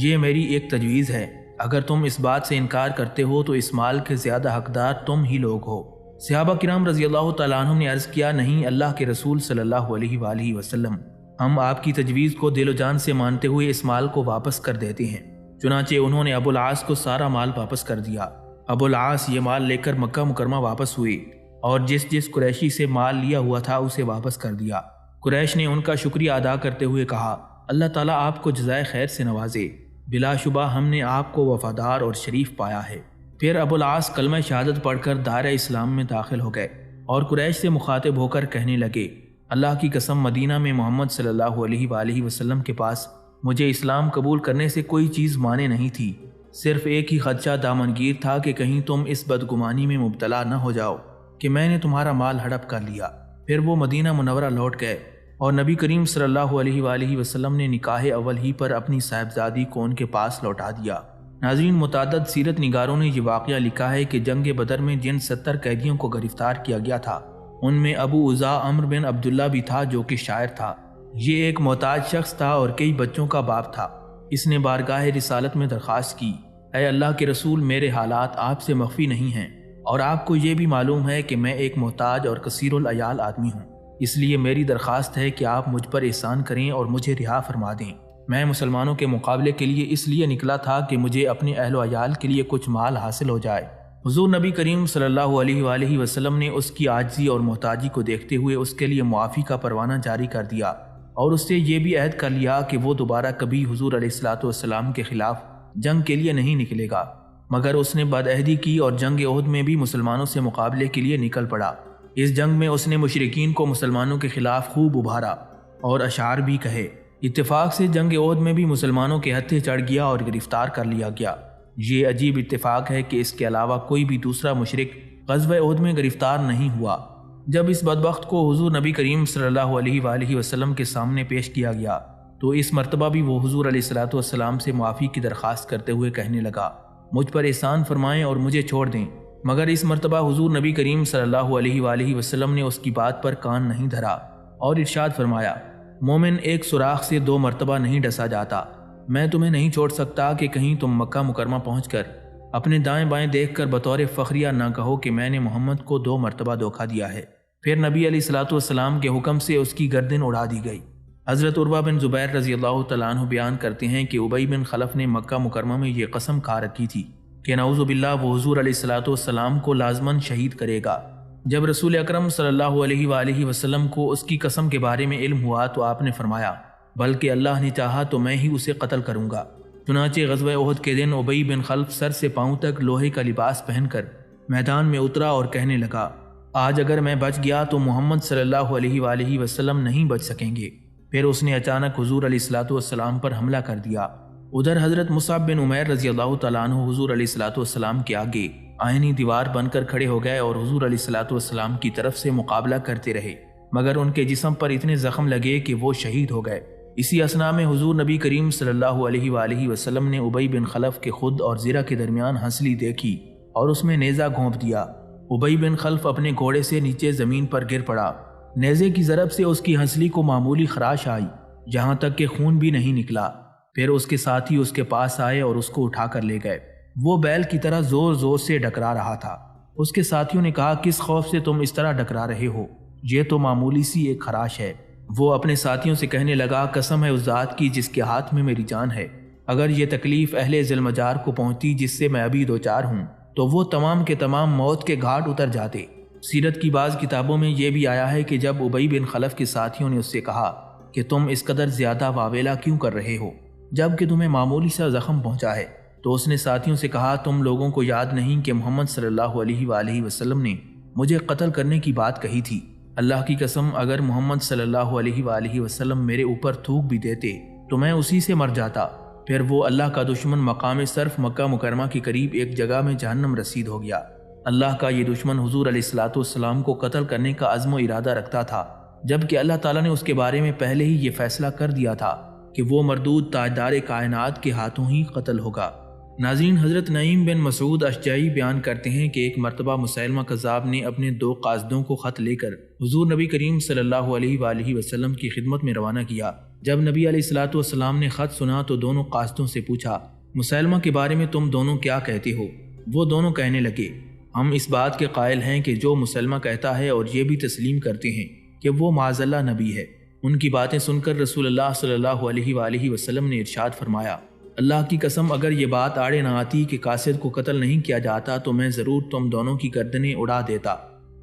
Speaker 1: یہ میری ایک تجویز ہے، اگر تم اس بات سے انکار کرتے ہو تو اس مال کے زیادہ حقدار تم ہی لوگ ہو۔ صحابہ کرام رضی اللہ تعالیٰ عنہ نے عرض کیا، نہیں اللہ کے رسول صلی اللہ علیہ وآلہ وسلم، ہم آپ کی تجویز کو دل و جان سے مانتے ہوئے اس مال کو واپس کر دیتے ہیں۔ چنانچہ انہوں نے ابو العاص کو سارا مال واپس کر دیا۔ ابو العاص یہ مال لے کر مکہ مکرمہ واپس ہوئے اور جس قریشی سے مال لیا ہوا تھا اسے واپس کر دیا۔ قریش نے ان کا شکریہ ادا کرتے ہوئے کہا، اللہ تعالیٰ آپ کو جزائے خیر سے نوازے، بلا شبہ ہم نے آپ کو وفادار اور شریف پایا ہے۔ پھر ابو العاص کلمہ شہادت پڑھ کر دائرہ اسلام میں داخل ہو گئے اور قریش سے مخاطب ہو کر کہنے لگے، اللہ کی قسم مدینہ میں محمد صلی اللہ علیہ وآلہ وسلم کے پاس مجھے اسلام قبول کرنے سے کوئی چیز مانے نہیں تھی، صرف ایک ہی خدشہ دامنگیر تھا کہ کہیں تم اس بدگمانی میں مبتلا نہ ہو جاؤ کہ میں نے تمہارا مال ہڑپ کر لیا۔ پھر وہ مدینہ منورہ لوٹ گئے اور نبی کریم صلی اللہ علیہ وآلہ وسلم نے نکاح اول ہی پر اپنی صاحبزادی کو ان کے پاس لوٹا دیا۔ ناظرین، متعدد سیرت نگاروں نے یہ واقعہ لکھا ہے کہ جنگ بدر میں جن 70 قیدیوں کو گرفتار کیا گیا تھا ان میں ابو عزا عمرو بن عبداللہ بھی تھا جو کہ شاعر تھا۔ یہ ایک محتاج شخص تھا اور کئی بچوں کا باپ تھا۔ اس نے بارگاہ رسالت میں درخواست کی، اے اللہ کے رسول، میرے حالات آپ سے مخفی نہیں ہیں اور آپ کو یہ بھی معلوم ہے کہ میں ایک محتاج اور کثیر العیال آدمی ہوں، اس لیے میری درخواست ہے کہ آپ مجھ پر احسان کریں اور مجھے رہا فرما دیں۔ میں مسلمانوں کے مقابلے کے لیے اس لیے نکلا تھا کہ مجھے اپنے اہل و عیال کے لیے کچھ مال حاصل ہو جائے۔ حضور نبی کریم صلی اللہ علیہ وآلہ وسلم نے اس کی عاجزی اور محتاجی کو دیکھتے ہوئے اس کے لیے معافی کا پروانہ جاری کر دیا اور اس سے یہ بھی عہد کر لیا کہ وہ دوبارہ کبھی حضور علیہ الصلوۃ والسلام کے خلاف جنگ کے لیے نہیں نکلے گا، مگر اس نے بدعہدی کی اور جنگ احد میں بھی مسلمانوں سے مقابلے کے لیے نکل پڑا۔ اس جنگ میں اس نے مشرکین کو مسلمانوں کے خلاف خوب ابھارا اور اشعار بھی کہے۔ اتفاق سے جنگ احد میں بھی مسلمانوں کے ہتھے چڑھ گیا اور گرفتار کر لیا گیا۔ یہ عجیب اتفاق ہے کہ اس کے علاوہ کوئی بھی دوسرا مشرک غزوہ احد میں گرفتار نہیں ہوا۔ جب اس بدبخت کو حضور نبی کریم صلی اللہ علیہ وآلہ وسلم کے سامنے پیش کیا گیا تو اس مرتبہ بھی وہ حضور علیہ الصلوۃ والسلام سے معافی کی درخواست کرتے ہوئے کہنے لگا، مجھ پر احسان فرمائیں اور مجھے چھوڑ دیں، مگر اس مرتبہ حضور نبی کریم صلی اللہ علیہ وآلہ وسلم نے اس کی بات پر کان نہیں دھرا اور ارشاد فرمایا، مومن ایک سوراخ سے 2 مرتبہ نہیں ڈسا جاتا۔ میں تمہیں نہیں چھوڑ سکتا کہ کہیں تم مکہ مکرمہ پہنچ کر اپنے دائیں بائیں دیکھ کر بطور فخریہ نہ کہو کہ میں نے محمد کو 2 مرتبہ دھوکہ دیا ہے۔ پھر نبی علیہ الصلوۃ والسلام کے حکم سے اس کی گردن اڑا دی گئی۔ حضرت عروہ بن زبیر رضی اللہ تعالیٰ عنہ بیان کرتے ہیں کہ ابی بن خلف نے مکہ مکرمہ میں یہ قسم کھا رکھی تھی کہ نعوذ باللہ وہ حضور علیہ الصلوۃ والسلام کو لازماً شہید کرے گا۔ جب رسول اکرم صلی اللہ علیہ وآلہ وسلم کو اس کی قسم کے بارے میں علم ہوا تو آپ نے فرمایا، بلکہ اللہ نے چاہا تو میں ہی اسے قتل کروں گا۔ چنانچہ غزوہ احد کے دن ابی بن خلف سر سے پاؤں تک لوہے کا لباس پہن کر میدان میں اترا اور کہنے لگا، آج اگر میں بچ گیا تو محمد صلی اللہ علیہ وآلہ وسلم نہیں بچ سکیں گے۔ پھر اس نے اچانک حضور علیہ الصلوۃ والسلام پر حملہ کر دیا ادھر حضرت مصعب بن عمیر رضی اللہ تعالیٰ عنہ حضور علیہ الصلوۃ والسلام کے آگے آئینی دیوار بن کر کھڑے ہو گئے اور حضور علیہ الصلوۃ والسلام کی طرف سے مقابلہ کرتے رہے، مگر ان کے جسم پر اتنے زخم لگے کہ وہ شہید ہو گئے۔ اسی اثناء میں حضور نبی کریم صلی اللہ علیہ وآلہ وسلم نے ابی بن خلف کے خود اور زرہ کے درمیان ہنسلی دیکھی اور اس میں نیزہ گھونپ دیا۔ ابی بن خلف اپنے گھوڑے سے نیچے زمین پر گر پڑا۔ نیزے کی ضرب سے اس کی ہنسلی کو معمولی خراش آئی، جہاں تک کہ خون بھی نہیں نکلا۔ پھر اس کے ساتھی اس کے پاس آئے اور اس کو اٹھا کر لے گئے۔ وہ بیل کی طرح زور زور سے ڈکرا رہا تھا۔ اس کے ساتھیوں نے کہا، کس خوف سے تم اس طرح ڈکرا رہے ہو؟ یہ تو معمولی سی ایک خراش ہے۔ وہ اپنے ساتھیوں سے کہنے لگا، قسم ہے اس ذات کی جس کے ہاتھ میں میری جان ہے، اگر یہ تکلیف اہل ذلمجار کو پہنچتی جس سے میں ابھی دوچار ہوں تو وہ تمام کے تمام موت کے گھاٹ اتر جاتے۔ سیرت کی بعض کتابوں میں یہ بھی آیا ہے کہ جب ابی بن خلف کے ساتھیوں نے اس سے کہا کہ تم اس قدر زیادہ واویلا کیوں کر رہے ہو جب کہ تمہیں معمولی سا زخم پہنچا ہے، تو اس نے ساتھیوں سے کہا، تم لوگوں کو یاد نہیں کہ محمد صلی اللہ علیہ وآلہ وسلم نے مجھے قتل کرنے کی بات کہی تھی؟ اللہ کی قسم اگر محمد صلی اللہ علیہ وآلہ وسلم میرے اوپر تھوک بھی دیتے تو میں اسی سے مر جاتا۔ پھر وہ اللہ کا دشمن مقام صرف مکہ مکرمہ کے قریب ایک جگہ میں جہنم رسید ہو گیا۔ اللہ کا یہ دشمن حضور علیہ الصلوۃ والسلام کو قتل کرنے کا عزم و ارادہ رکھتا تھا، جبکہ اللہ تعالیٰ نے اس کے بارے میں پہلے ہی یہ فیصلہ کر دیا تھا کہ وہ مردود تاجدار کائنات کے ہاتھوں ہی قتل ہوگا۔ ناظرین، حضرت نعیم بن مسعود اشجعی بیان کرتے ہیں کہ ایک مرتبہ مسیلمہ کذاب نے اپنے 2 قاصدوں کو خط لے کر حضور نبی کریم صلی اللہ علیہ وآلہ وسلم کی خدمت میں روانہ کیا۔ جب نبی علیہ الصلوۃ والسلام نے خط سنا تو دونوں قاصدوں سے پوچھا، مسیلمہ کے بارے میں تم دونوں کیا کہتے ہو؟ وہ دونوں کہنے لگے، ہم اس بات کے قائل ہیں کہ جو مسلمہ کہتا ہے اور یہ بھی تسلیم کرتے ہیں کہ وہ معاذ اللہ نبی ہے۔ ان کی باتیں سن کر رسول اللہ صلی اللہ علیہ وآلہ وسلم نے ارشاد فرمایا، اللہ کی قسم اگر یہ بات آڑے نہ آتی کہ قاصد کو قتل نہیں کیا جاتا تو میں ضرور تم دونوں کی گردنیں اڑا دیتا۔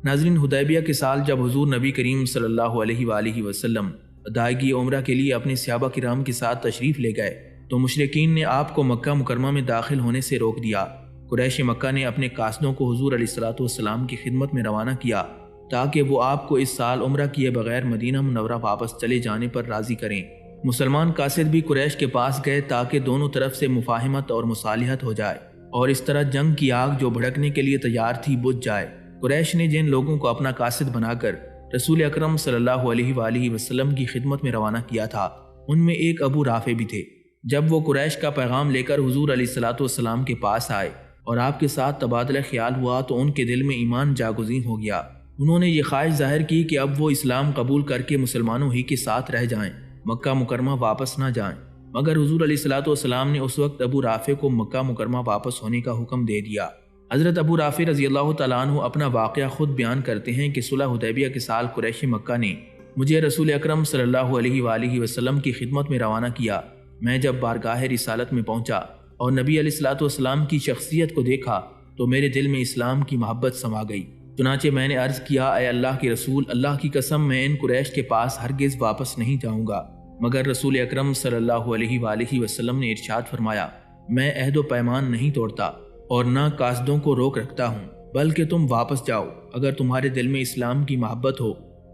Speaker 1: ناظرین، حدیبیہ کے سال جب حضور نبی کریم صلی اللہ علیہ وآلہ وسلم ادائیگی عمرہ کے لیے اپنے صحابہ کرام کے ساتھ تشریف لے گئے تو مشرکین نے آپ کو مکہ مکرمہ میں داخل ہونے سے روک دیا۔ قریش مکہ نے اپنے قاصدوں کو حضور علیہ الصلوۃ والسلام کی خدمت میں روانہ کیا تاکہ وہ آپ کو اس سال عمرہ کیے بغیر مدینہ منورہ واپس چلے جانے پر راضی کریں۔ مسلمان قاصد بھی قریش کے پاس گئے تاکہ دونوں طرف سے مفاہمت اور مصالحت ہو جائے اور اس طرح جنگ کی آگ جو بھڑکنے کے لیے تیار تھی بجھ جائے۔ قریش نے جن لوگوں کو اپنا قاصد بنا کر رسول اکرم صلی اللہ علیہ وآلہ وسلم کی خدمت میں روانہ کیا تھا، ان میں ایک ابو رافع بھی تھے۔ جب وہ قریش کا پیغام لے کر حضور علیہ الصلوۃ والسلام کے پاس آئے اور آپ کے ساتھ تبادلہ خیال ہوا تو ان کے دل میں ایمان جاگزین ہو گیا۔ انہوں نے یہ خواہش ظاہر کی کہ اب وہ اسلام قبول کر کے مسلمانوں ہی کے ساتھ رہ جائیں، مکہ مکرمہ واپس نہ جائیں، مگر حضور علیہ الصلوۃ والسلام نے اس وقت ابو رافع کو مکہ مکرمہ واپس ہونے کا حکم دے دیا۔ حضرت ابو رافع رضی اللہ تعالیٰ عنہ اپنا واقعہ خود بیان کرتے ہیں کہ صلح حدیبیہ کے سال قریش مکہ نے مجھے رسول اکرم صلی اللہ علیہ وآلہ وسلم کی خدمت میں روانہ کیا۔ میں جب بارگاہ رسالت میں پہنچا اور نبی علیہ الصلوۃ والسلام کی شخصیت کو دیکھا تو میرے دل میں اسلام کی محبت سما گئی۔ چنانچہ میں نے عرض کیا، اے اللہ کے رسول، اللہ کی قسم میں ان قریش کے پاس ہرگز واپس نہیں جاؤں گا۔ مگر رسول اکرم صلی اللہ علیہ وآلہ وسلم نے ارشاد فرمایا، میں عہد و پیمان نہیں توڑتا اور نہ قاصدوں کو روک رکھتا ہوں، بلکہ تم واپس جاؤ۔ اگر تمہارے دل میں اسلام کی محبت ہو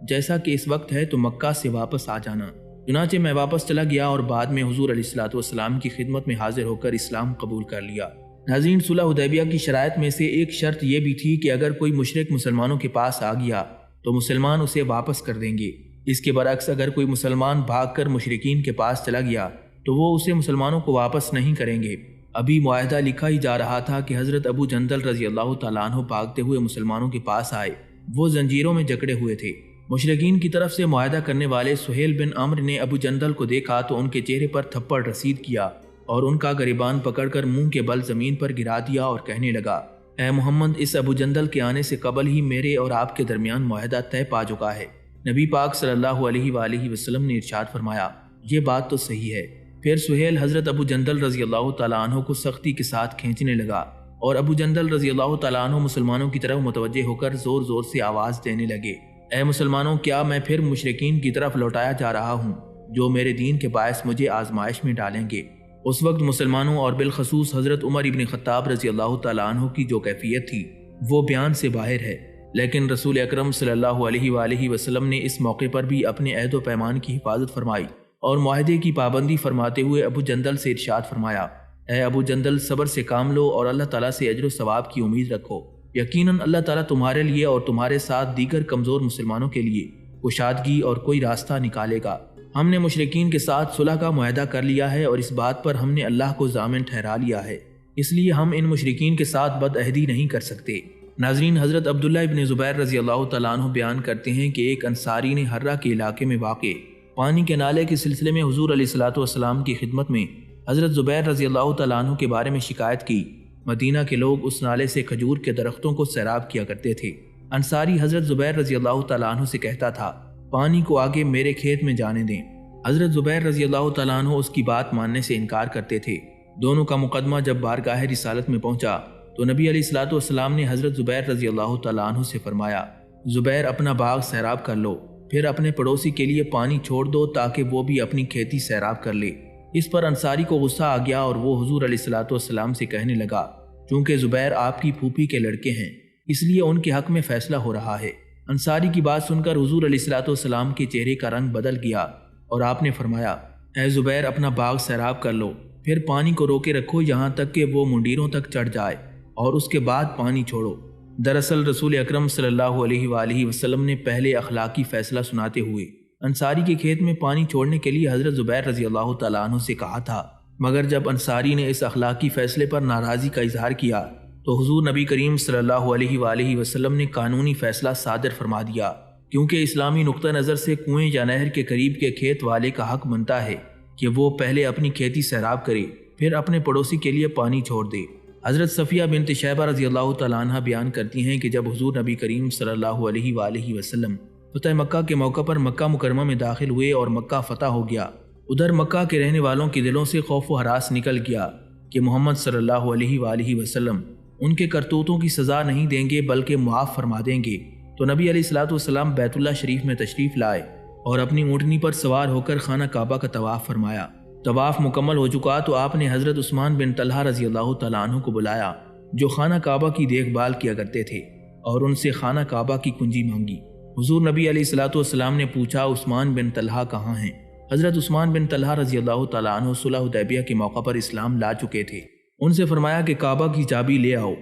Speaker 1: جیسا کہ اس وقت ہے تو مکہ سے واپس آ جانا۔ چنانچہ میں واپس چلا گیا اور بعد میں حضور علیہ الصلوۃ والسلام کی خدمت میں حاضر ہو کر اسلام قبول کر لیا۔ ناظرین، صلح حدیبیہ کی شرائط میں سے ایک شرط یہ بھی تھی کہ اگر کوئی مشرک مسلمانوں کے پاس آ گیا تو مسلمان اسے واپس کر دیں گے۔ اس کے برعکس اگر کوئی مسلمان بھاگ کر مشرکین کے پاس چلا گیا تو وہ اسے مسلمانوں کو واپس نہیں کریں گے۔ ابھی معاہدہ لکھا ہی جا رہا تھا کہ حضرت ابو جندل رضی اللہ تعالیٰ عنہ بھاگتے ہوئے مسلمانوں کے پاس آئے۔ وہ زنجیروں میں جکڑے ہوئے تھے۔ مشرکین کی طرف سے معاہدہ کرنے والے سہیل بن عمرو نے ابو جندل کو دیکھا تو ان کے چہرے پر تھپڑ رسید کیا اور ان کا گریبان پکڑ کر منہ کے بل زمین پر گرا دیا اور کہنے لگا، اے محمد، اس ابو جندل کے آنے سے قبل ہی میرے اور آپ کے درمیان معاہدہ طے پا چکا ہے۔ نبی پاک صلی اللہ علیہ وآلہ وسلم نے ارشاد فرمایا، یہ بات تو صحیح ہے۔ پھر سہیل حضرت ابو جندل رضی اللہ تعالیٰ عنہ کو سختی کے ساتھ کھینچنے لگا اور ابو جندل رضی اللہ تعالیٰ عنہ مسلمانوں کی طرف متوجہ ہو کر زور زور سے آواز دینے لگے، اے مسلمانوں، کیا میں پھر مشرکین کی طرف لوٹایا جا رہا ہوں جو میرے دین کے باعث مجھے آزمائش میں ڈالیں گے؟ اس وقت مسلمانوں اور بالخصوص حضرت عمر ابن خطاب رضی اللہ تعالیٰ عنہ کی جو کیفیت تھی وہ بیان سے باہر ہے، لیکن رسول اکرم صلی اللہ علیہ وآلہ وسلم نے اس موقع پر بھی اپنے عہد و پیمان کی حفاظت فرمائی اور معاہدے کی پابندی فرماتے ہوئے ابو جندل سے ارشاد فرمایا، اے ابو جندل، صبر سے کام لو اور اللہ تعالیٰ سے اجر و ثواب کی امید رکھو۔ یقیناً اللہ تعالیٰ تمہارے لیے اور تمہارے ساتھ دیگر کمزور مسلمانوں کے لیے کشادگی اور کوئی راستہ نکالے گا۔ ہم نے مشرکین کے ساتھ صلح کا معاہدہ کر لیا ہے اور اس بات پر ہم نے اللہ کو ضامن ٹھہرا لیا ہے، اس لیے ہم ان مشرکین کے ساتھ بد عہدی نہیں کر سکتے۔ ناظرین، حضرت عبداللہ ابن زبیر رضی اللہ تعالیٰ عنہ بیان کرتے ہیں کہ ایک انصاری نے ہرہ کے علاقے میں واقع پانی کے نالے کے سلسلے میں حضور علیہ الصلوۃ والسلام کی خدمت میں حضرت زبیر رضی اللہ تعالیٰ عنہ کے بارے میں شکایت کی۔ مدینہ کے لوگ اس نالے سے کھجور کے درختوں کو سیراب کیا کرتے تھے۔ انصاری حضرت زبیر رضی اللہ تعالیٰ عنہ سے کہتا تھا، پانی کو آگے میرے کھیت میں جانے دیں۔ حضرت زبیر رضی اللہ تعالیٰ عنہ اس کی بات ماننے سے انکار کرتے تھے۔ دونوں کا مقدمہ جب بارگاہ رسالت میں پہنچا تو نبی علیہ الصلوۃ والسلام نے حضرت زبیر رضی اللہ تعالیٰ عنہ سے فرمایا، زبیر، اپنا باغ سیراب کر لو، پھر اپنے پڑوسی کے لیے پانی چھوڑ دو تاکہ وہ بھی اپنی کھیتی سیراب کر لے۔ اس پر انصاری کو غصہ آ گیا اور وہ حضور علیہ الصلوۃ والسلام سے کہنے لگا، چونکہ زبیر آپ کی پھوپھی کے لڑکے ہیں، اس لیے ان کے حق میں فیصلہ ہو رہا ہے۔ انصاری کی بات سن کر حضور علیہ الصلوۃ والسلام کے چہرے کا رنگ بدل گیا اور آپ نے فرمایا، اے زبیر، اپنا باغ سیراب کر لو، پھر پانی کو روکے رکھو یہاں تک کہ وہ منڈیروں تک چڑھ جائے اور اس کے بعد پانی چھوڑو۔ دراصل رسول اکرم صلی اللہ علیہ وآلہ وسلم نے پہلے اخلاقی فیصلہ سناتے ہوئے انصاری کے کھیت میں پانی چھوڑنے کے لیے حضرت زبیر رضی اللہ تعالیٰ عنہ سے کہا تھا، مگر جب انصاری نے اس اخلاقی فیصلے پر ناراضی کا اظہار کیا تو حضور نبی کریم صلی اللہ علیہ وآلہ وسلم نے قانونی فیصلہ صادر فرما دیا، کیونکہ اسلامی نقطہ نظر سے کنویں یا نہر کے قریب کے کھیت والے کا حق بنتا ہے کہ وہ پہلے اپنی کھیتی سیراب کرے، پھر اپنے پڑوسی کے لیے پانی چھوڑ دے۔ حضرت صفیہ بنت شیبہ رضی اللہ تعالیٰ عنہ بیان کرتی ہیں کہ جب حضور نبی کریم صلی اللہ علیہ وآلہ وسلم فتح مکہ کے موقع پر مکہ مکرمہ میں داخل ہوئے اور مکہ فتح ہو گیا، ادھر مکہ کے رہنے والوں کے دلوں سے خوف و ہراس نکل گیا کہ محمد صلی اللہ علیہ وآلہ وسلم ان کے کرتوتوں کی سزا نہیں دیں گے بلکہ معاف فرما دیں گے۔ تو نبی علیہ الصلوۃ والسلام بیت اللہ شریف میں تشریف لائے اور اپنی اونٹنی پر سوار ہو کر خانہ کعبہ کا طواف فرمایا۔ طواف مکمل ہو چکا تو آپ نے حضرت عثمان بن طلحہ رضی اللہ تعالیٰ عنہ کو بلایا، جو خانہ کعبہ کی دیکھ بھال کیا کرتے تھے، اور ان سے خانہ کعبہ کی کنجی مانگی۔ حضور نبی علیہ الصلوۃ والسلام نے پوچھا، عثمان بن طلحہ کہاں ہیں؟ حضرت عثمان بن طلحہ رضی اللہ تعالیٰ عنہ صلح حدیبیہ کے موقع پر اسلام لا چکے تھے۔ ان سے فرمایا کہ کعبہ کی چابی لے آؤ۔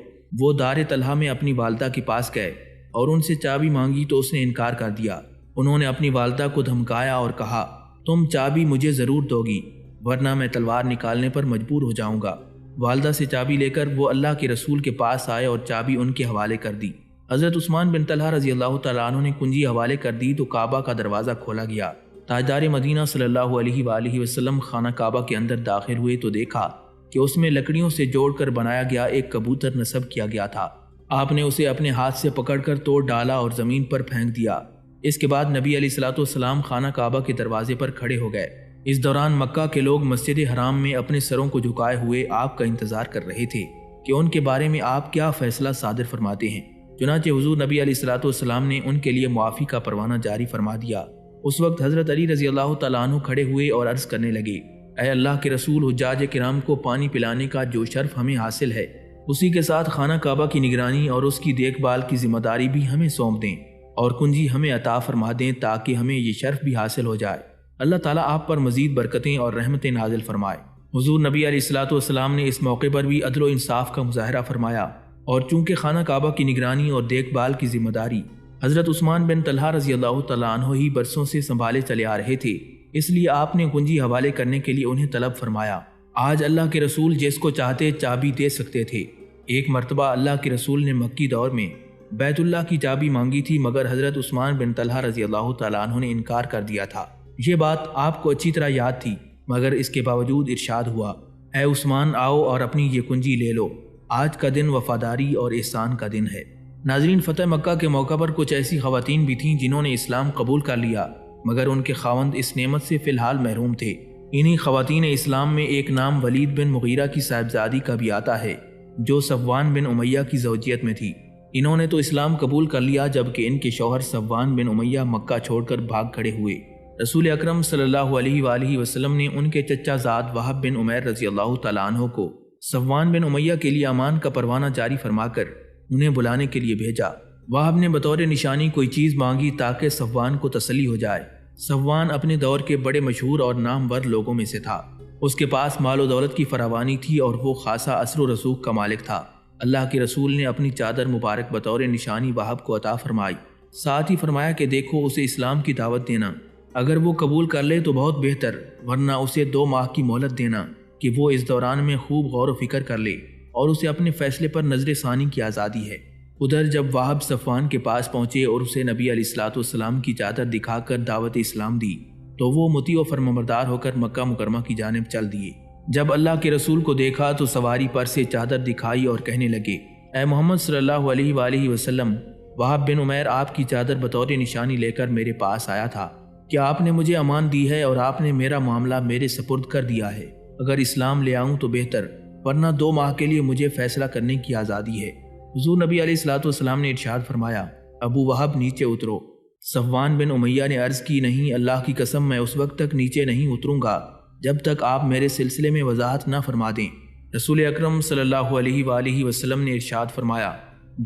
Speaker 1: وہ دار طلحہ میں اپنی والدہ کے پاس گئے اور ان سے چابی مانگی تو اس نے انکار کر دیا۔ انہوں نے اپنی والدہ کو دھمکایا اور کہا، تم چابی مجھے ضرور دو گی ورنہ میں تلوار نکالنے پر مجبور ہو جاؤں گا۔ والدہ سے چابی لے کر وہ اللہ کے رسول کے پاس آئے اور چابی ان کے حوالے کر دی۔ حضرت عثمان بن طلحہ رضی اللہ تعالیٰ عنہ نے کنجی حوالے کر دی تو کعبہ کا دروازہ کھولا گیا۔ تاجدار مدینہ صلی اللہ علیہ وآلہ وسلم خانہ کعبہ کے اندر داخل ہوئے تو دیکھا کہ اس میں لکڑیوں سے جوڑ کر بنایا گیا ایک کبوتر نصب کیا گیا تھا۔ آپ نے اسے اپنے ہاتھ سے پکڑ کر توڑ ڈالا اور زمین پر پھینک دیا۔ اس کے بعد نبی علیہ الصلوۃ والسلام خانہ کعبہ کے دروازے پر کھڑے ہو گئے۔ اس دوران مکہ کے لوگ مسجد حرام میں اپنے سروں کو جھکائے ہوئے آپ کا انتظار کر رہے تھے کہ ان کے بارے میں آپ کیا فیصلہ صادر فرماتے ہیں۔ چنانچہ حضور نبی علیہ الصلوۃ والسلام نے ان کے لیے معافی کا پروانہ جاری فرما دیا۔ اس وقت حضرت علی رضی اللہ تعالیٰ عنہ کھڑے ہوئے اور عرض کرنے لگے، اے اللہ کے رسول، حجاج کرام کو پانی پلانے کا جو شرف ہمیں حاصل ہے، اسی کے ساتھ خانہ کعبہ کی نگرانی اور اس کی دیکھ بھال کی ذمہ داری بھی ہمیں سونپ دیں اور کنجی ہمیں عطا فرما دیں تاکہ ہمیں یہ شرف بھی حاصل ہو جائے۔ اللہ تعالیٰ آپ پر مزید برکتیں اور رحمتیں نازل فرمائے۔ حضور نبی علیہ الصلوۃ والسلام نے اس موقع پر بھی عدل و انصاف کا مظاہرہ فرمایا، اور چونکہ خانہ کعبہ کی نگرانی اور دیکھ بھال کی ذمہ داری حضرت عثمان بن طلحہ رضی اللہ تعالیٰ عنہ ہی برسوں سے سنبھالے چلے آ رہے تھے، اس لیے آپ نے کنجی حوالے کرنے کے لیے انہیں طلب فرمایا۔ آج اللہ کے رسول جس کو چاہتے چابی دے سکتے تھے۔ ایک مرتبہ اللہ کے رسول نے مکی دور میں بیت اللہ کی چابی مانگی تھی، مگر حضرت عثمان بن طلحہ رضی اللہ تعالیٰ عنہ نے انکار کر دیا تھا۔ یہ بات آپ کو اچھی طرح یاد تھی، مگر اس کے باوجود ارشاد ہوا، اے عثمان، آؤ اور اپنی یہ کنجی لے لو، آج کا دن وفاداری اور احسان کا دن ہے۔ ناظرین، فتح مکہ کے موقع پر کچھ ایسی خواتین بھی تھیں جنہوں نے اسلام قبول کر لیا، مگر ان کے خاوند اس نعمت سے فی الحال محروم تھے۔ انہی خواتین اسلام میں ایک نام ولید بن مغیرہ کی صاحبزادی کا بھی آتا ہے، جو صفوان بن امیہ کی زوجیت میں تھی۔ انہوں نے تو اسلام قبول کر لیا، جبکہ ان کے شوہر صفوان بن امیہ مکہ چھوڑ کر بھاگ کھڑے ہوئے۔ رسول اکرم صلی اللہ علیہ وآلہ وسلم نے ان کے چچا زاد وہب بن عمیر رضی اللہ تعالیٰ عنہ کو صفوان بن امیہ کے لیے امان کا پروانہ جاری فرما کر انہیں بلانے کے لیے بھیجا۔ وہب نے بطور نشانی کوئی چیز مانگی تاکہ صفوان کو تسلی ہو جائے۔ صفوان اپنے دور کے بڑے مشہور اور نامور لوگوں میں سے تھا۔ اس کے پاس مال و دولت کی فراوانی تھی اور وہ خاصا اثر و رسوخ کا مالک تھا۔ اللہ کے رسول نے اپنی چادر مبارک بطور نشانی وہب کو عطا فرمائی، ساتھ ہی فرمایا کہ دیکھو اسے اسلام کی دعوت دینا، اگر وہ قبول کر لے تو بہت بہتر، ورنہ اسے 2 ماہ کی مہلت دینا کہ وہ اس دوران میں خوب غور و فکر کر لے اور اسے اپنے فیصلے پر نظر ثانی کی آزادی ہے۔ ادھر جب وہب صفوان کے پاس پہنچے اور اسے نبی علیہ الصلوۃ والسلام کی چادر دکھا کر دعوت اسلام دی تو وہ مطیع و فرمانبردار ہو کر مکہ مکرمہ کی جانب چل دیے۔ جب اللہ کے رسول کو دیکھا تو سواری پر سے چادر دکھائی اور کہنے لگے، اے محمد صلی اللہ علیہ وآلہ وسلم، وہب بن عمیر آپ کی چادر بطور نشانی لے کر میرے پاس آیا تھا کہ آپ نے مجھے امان دی ہے اور آپ نے میرا معاملہ میرے سپرد کر دیا ہے، اگر اسلام لے آؤں تو بہتر، ورنہ 2 ماہ کے لیے مجھے فیصلہ کرنے کی آزادی ہے۔ حضور نبی علیہ الصلوۃ والسلام نے ارشاد فرمایا، ابو وہب نیچے اترو۔ صفوان بن امیہ نے عرض کی، نہیں، اللہ کی قسم میں اس وقت تک نیچے نہیں اتروں گا جب تک آپ میرے سلسلے میں وضاحت نہ فرما دیں۔ رسول اکرم صلی اللہ علیہ وآلہ وسلم نے ارشاد فرمایا،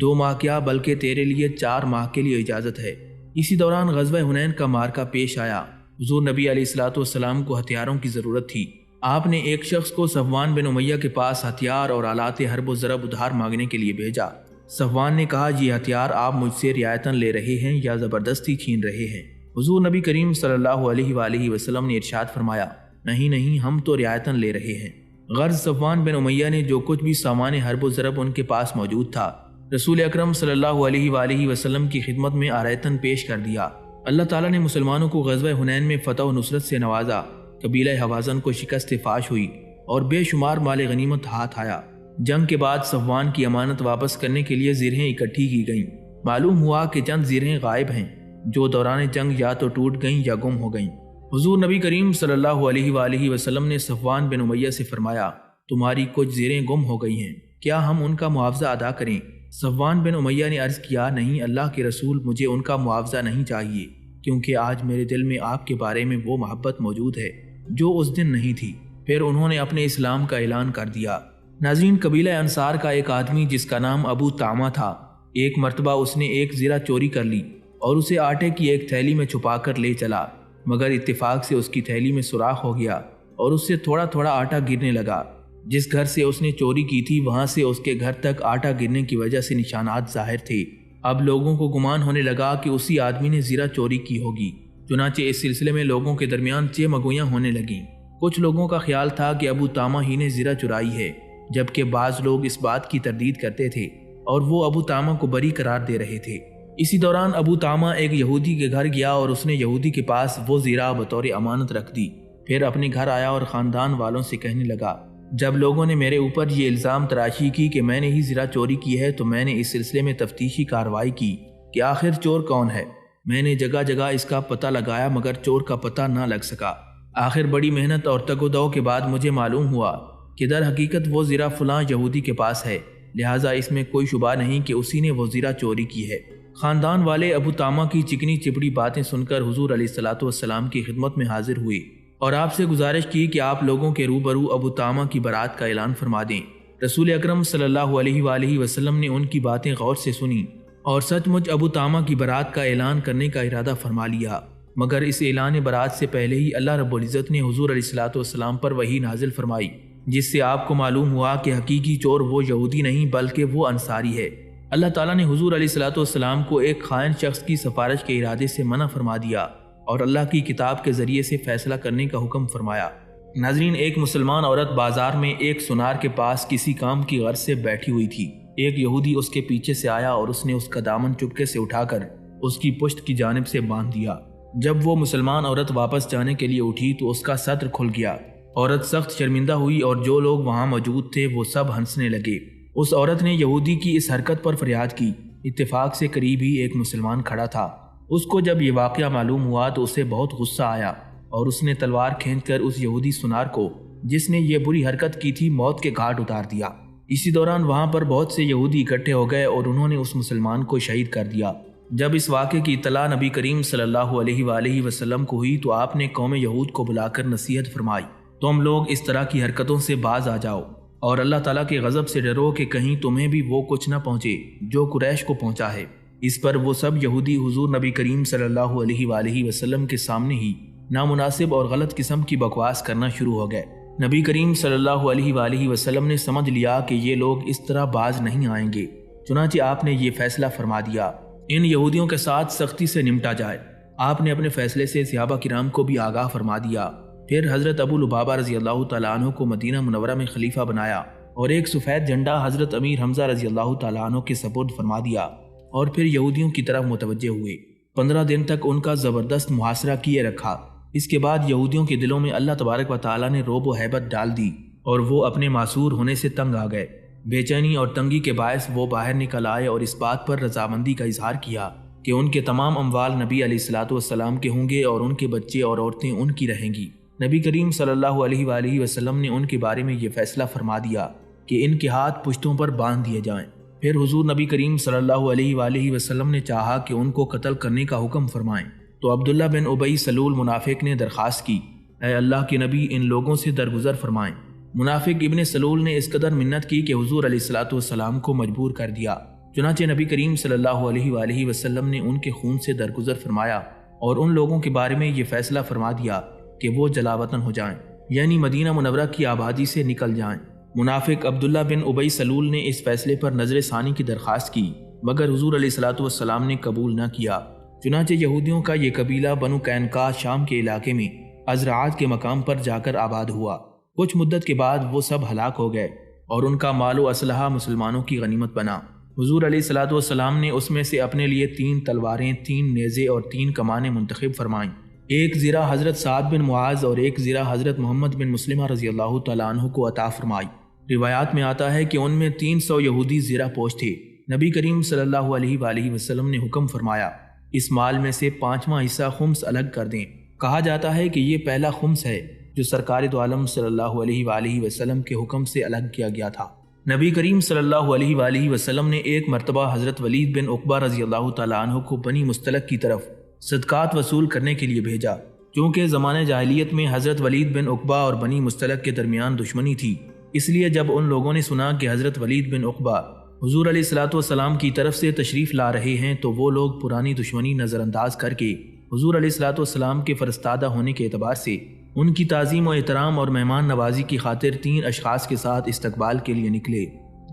Speaker 1: 2 ماہ کیا بلکہ تیرے لیے 4 ماہ کے لیے اجازت ہے۔ اسی دوران غزوہ حنین کا مارکہ پیش آیا۔ حضور نبی علیہ الصلوۃ والسلام کو ہتھیاروں کی ضرورت تھی۔ آپ نے ایک شخص کو صفوان بن امیہ کے پاس ہتھیار اور آلات حرب و ضرب ادھار مانگنے کے لیے بھیجا۔ صفوان نے کہا، یہ ہتھیار آپ مجھ سے رعایتاً لے رہے ہیں یا زبردستی چھین رہے ہیں؟ حضور نبی کریم صلی اللہ علیہ وآلہ وسلم نے ارشاد فرمایا، نہیں، ہم تو رعایتاً لے رہے ہیں۔ غرض صفوان بن امیہ نے جو کچھ بھی سامان حرب و ضرب ان کے پاس موجود تھا رسول اکرم صلی اللہ علیہ وآلہ وسلم کی خدمت میں آریتاً پیش کر دیا۔ اللہ تعالیٰ نے مسلمانوں کو غزوہ حنین میں فتح و نصرت سے نوازا، قبیلہ حوازن کو شکست فاش ہوئی اور بے شمار مال غنیمت ہاتھ آیا۔ جنگ کے بعد صفوان کی امانت واپس کرنے کے لیے زرہیں اکٹھی کی گئیں۔ معلوم ہوا کہ چند زرہیں غائب ہیں جو دوران جنگ یا تو ٹوٹ گئیں یا گم ہو گئیں۔ حضور نبی کریم صلی اللہ علیہ وآلہ وسلم نے صفوان بن امیہ سے فرمایا، تمہاری کچھ زریں گم ہو گئی ہیں، کیا ہم ان کا معاوضہ ادا کریں؟ صفوان بن امیہ نے عرض کیا، نہیں اللہ کے رسول، مجھے ان کا معاوضہ نہیں چاہیے، کیونکہ آج میرے دل میں آپ کے بارے میں وہ محبت موجود ہے جو اس دن نہیں تھی۔ پھر انہوں نے اپنے اسلام کا اعلان کر دیا۔ ناظرین، قبیلہ انصار کا ایک آدمی جس کا نام ابو طامہ تھا، ایک مرتبہ اس نے ایک زرہ چوری کر لی اور اسے آٹے کی ایک تھیلی میں چھپا کر لے چلا، مگر اتفاق سے اس کی تھیلی میں سوراخ ہو گیا اور اس سے تھوڑا تھوڑا آٹا گرنے لگا۔ جس گھر سے اس نے چوری کی تھی وہاں سے اس کے گھر تک آٹا گرنے کی وجہ سے نشانات ظاہر تھے۔ اب لوگوں کو گمان ہونے لگا کہ اسی آدمی نے زرہ چوری کی ہوگی، چنانچہ اس سلسلے میں لوگوں کے درمیان چہ-مگویاں ہونے لگیں۔ کچھ لوگوں کا خیال تھا کہ ابو طامہ ہی نے زرہ چرائی ہے، جبکہ بعض لوگ اس بات کی تردید کرتے تھے اور وہ ابو طامہ کو بری قرار دے رہے تھے۔ اسی دوران ابو طامہ ایک یہودی کے گھر گیا اور اس نے یہودی کے پاس وہ زرہ بطور امانت رکھ دی۔ پھر اپنے گھر آیا اور خاندان والوں سے کہنے لگا، جب لوگوں نے میرے اوپر یہ الزام تراشی کی کہ میں نے ہی زرہ چوری کی ہے تو میں نے اس سلسلے میں تفتیشی کارروائی کی کہ آخر چور کون ہے۔ میں نے جگہ جگہ اس کا پتہ لگایا مگر چور کا پتہ نہ لگ سکا۔ آخر بڑی محنت اور تگ و دو کے بعد مجھے معلوم ہوا کہ در حقیقت وہ زرہ فلاں یہودی کے پاس ہے، لہٰذا اس میں کوئی شبہ نہیں کہ اسی نے وہ زرہ چوری کی ہے۔ خاندان والے ابو طامہ کی چکنی چپڑی باتیں سن کر حضور علیہ الصلوۃ والسلام کی خدمت میں حاضر ہوئے اور آپ سے گزارش کی کہ آپ لوگوں کے روبرو ابو طامہ کی برات کا اعلان فرما دیں۔ رسول اکرم صلی اللہ علیہ وآلہ وسلم نے ان کی باتیں غور سے سنی اور سچ مچ ابو طامہ کی برات کا اعلان کرنے کا ارادہ فرما لیا، مگر اس اعلان برات سے پہلے ہی اللہ رب العزت نے حضور علیہ الصلوۃ والسلام پر وحی نازل فرمائی، جس سے آپ کو معلوم ہوا کہ حقیقی چور وہ یہودی نہیں بلکہ وہ انصاری ہے۔ اللہ تعالیٰ نے حضور علیہ الصلوۃ والسلام کو ایک خائن شخص کی سفارش کے ارادے سے منع فرما دیا اور اللہ کی کتاب کے ذریعے سے فیصلہ کرنے کا حکم فرمایا۔ ناظرین، ایک مسلمان عورت بازار میں ایک سونار کے پاس کسی کام کی غرض سے بیٹھی ہوئی تھی۔ ایک یہودی اس کے پیچھے سے آیا اور اس نے اس کا دامن چپکے سے اٹھا کر اس کی پشت کی جانب سے باندھ دیا۔ جب وہ مسلمان عورت واپس جانے کے لیے اٹھی تو اس کا صدر کھل گیا۔ عورت سخت شرمندہ ہوئی اور جو لوگ وہاں موجود تھے وہ سب ہنسنے لگے۔ اس عورت نے یہودی کی اس حرکت پر فریاد کی۔ اتفاق سے قریب ہی ایک مسلمان کھڑا تھا۔ اس کو جب یہ واقعہ معلوم ہوا تو اسے بہت غصہ آیا اور اس نے تلوار کھینچ کر اس یہودی سونار کو جس نے یہ بری حرکت کی تھی موت کے گھاٹ اتار دیا۔ اسی دوران وہاں پر بہت سے یہودی اکٹھے ہو گئے اور انہوں نے اس مسلمان کو شہید کر دیا۔ جب اس واقعے کی اطلاع نبی کریم صلی اللہ علیہ وآلہ وسلم کو ہوئی تو آپ نے قوم یہود کو بلا کر نصیحت فرمائی، تم لوگ اس طرح کی حرکتوں سے باز آ جاؤ اور اللہ تعالیٰ کے غضب سے ڈرو کہ کہیں تمہیں بھی وہ کچھ نہ پہنچے جو قریش کو پہنچا ہے۔ اس پر وہ سب یہودی حضور نبی کریم صلی اللہ علیہ وآلہ وسلم کے سامنے ہی نامناسب اور غلط قسم کی بکواس کرنا شروع ہو گئے۔ نبی کریم صلی اللہ علیہ وآلہ وسلم نے سمجھ لیا کہ یہ لوگ اس طرح باز نہیں آئیں گے، چنانچہ آپ نے یہ فیصلہ فرما دیا ان یہودیوں کے ساتھ سختی سے نمٹا جائے۔ آپ نے اپنے فیصلے سے صحابہ کرام کو بھی آگاہ فرما دیا۔ پھر حضرت ابو لبابہ رضی اللہ تعالیٰ عنہ کو مدینہ منورہ میں خلیفہ بنایا اور ایک سفید جھنڈا حضرت امیر حمزہ رضی اللہ تعالیٰ عنہ کے سپرد فرما دیا اور پھر یہودیوں کی طرف متوجہ ہوئے۔ 15 دن تک ان کا زبردست محاصرہ کیے رکھا۔ اس کے بعد یہودیوں کے دلوں میں اللہ تبارک و تعالیٰ نے رعب و ہیبت ڈال دی اور وہ اپنے معصور ہونے سے تنگ آ گئے۔ بے چینی اور تنگی کے باعث وہ باہر نکل آئے اور اس بات پر رضامندی کا اظہار کیا کہ ان کے تمام اموال نبی علیہ الصلوۃ والسلام کے ہوں گے اور ان کے بچے اور عورتیں ان کی رہیں گی۔ نبی کریم صلی اللہ علیہ وآلہ وسلم نے ان کے بارے میں یہ فیصلہ فرما دیا کہ ان کے ہاتھ پشتوں پر باندھ دیے جائیں۔ پھر حضور نبی کریم صلی اللہ علیہ وآلہ وسلم نے چاہا کہ ان کو قتل کرنے کا حکم فرمائیں، تو عبداللہ بن ابی سلول منافق نے درخواست کی، اے اللہ کے نبی ان لوگوں سے درگزر فرمائیں۔ منافق ابن سلول نے اس قدر منت کی کہ حضور علیہ الصلوۃ والسلام کو مجبور کر دیا۔ چنانچہ نبی کریم صلی اللہ علیہ وآلہ وسلم نے ان کے خون سے درگزر فرمایا اور ان لوگوں کے بارے میں یہ فیصلہ فرما دیا کہ وہ جلاوطن ہو جائیں، یعنی مدینہ منورہ کی آبادی سے نکل جائیں۔ منافق عبداللہ بن ابی سلول نے اس فیصلے پر نظر ثانی کی درخواست کی، مگر حضور علیہ الصلوۃ والسلام نے قبول نہ کیا۔ چنانچہ یہودیوں کا یہ قبیلہ بنو قینقاع شام کے علاقے میں ازرعات کے مقام پر جا کر آباد ہوا۔ کچھ مدت کے بعد وہ سب ہلاک ہو گئے اور ان کا مال و اسلحہ مسلمانوں کی غنیمت بنا۔ حضور علیہ الصلوۃ والسلام نے اس میں سے اپنے لیے 3 تلواریں، 3 نیزے اور 3 کمانیں منتخب فرمائیں، ایک زرہ حضرت سعد بن معاذ اور ایک زرہ حضرت محمد بن مسلمہ رضی اللہ تعالیٰ عنہ کو عطا فرمائی۔ روایات میں آتا ہے کہ ان میں 300 یہودی زرہ پوش تھے۔ نبی کریم صلی اللہ علیہ وآلہ وسلم نے حکم فرمایا اس مال میں سے 5واں حصہ خمس الگ کر دیں۔ کہا جاتا ہے کہ یہ پہلا خمس ہے جو سرکار دو عالم صلی اللہ علیہ وآلہ وسلم کے حکم سے الگ کیا گیا تھا۔ نبی کریم صلی اللہ علیہ وآلہ وسلم نے ایک مرتبہ حضرت ولید بن عقبہ رضی اللہ تعالیٰ عنہ کو بنی مستلق کی طرف صدقات وصول کرنے کے لیے بھیجا۔ چونکہ زمانہ جاہلیت میں حضرت ولید بن عقبہ اور بنی مستلق کے درمیان دشمنی تھی، اس لیے جب ان لوگوں نے سنا کہ حضرت ولید بن عقبہ حضور علیہ الصلوۃ والسلام کی طرف سے تشریف لا رہے ہیں تو وہ لوگ پرانی دشمنی نظر انداز کر کے حضور علیہ الصلوۃ والسلام کے فرستادہ ہونے کے اعتبار سے ان کی تعظیم و احترام اور مہمان نوازی کی خاطر 3 اشخاص کے ساتھ استقبال کے لیے نکلے۔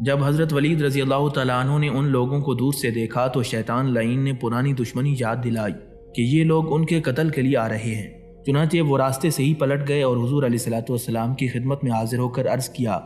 Speaker 1: جب حضرت ولید رضی اللہ تعالیٰ عنہ نے ان لوگوں کو دور سے دیکھا تو شیطان لعین نے پرانی دشمنی یاد دلائی کہ یہ لوگ ان کے قتل کے لیے آ رہے ہیں۔ چنانچہ وہ راستے سے ہی پلٹ گئے اور حضور علیہ الصلوۃ والسلام کی خدمت میں حاضر ہو کر عرض کیا۔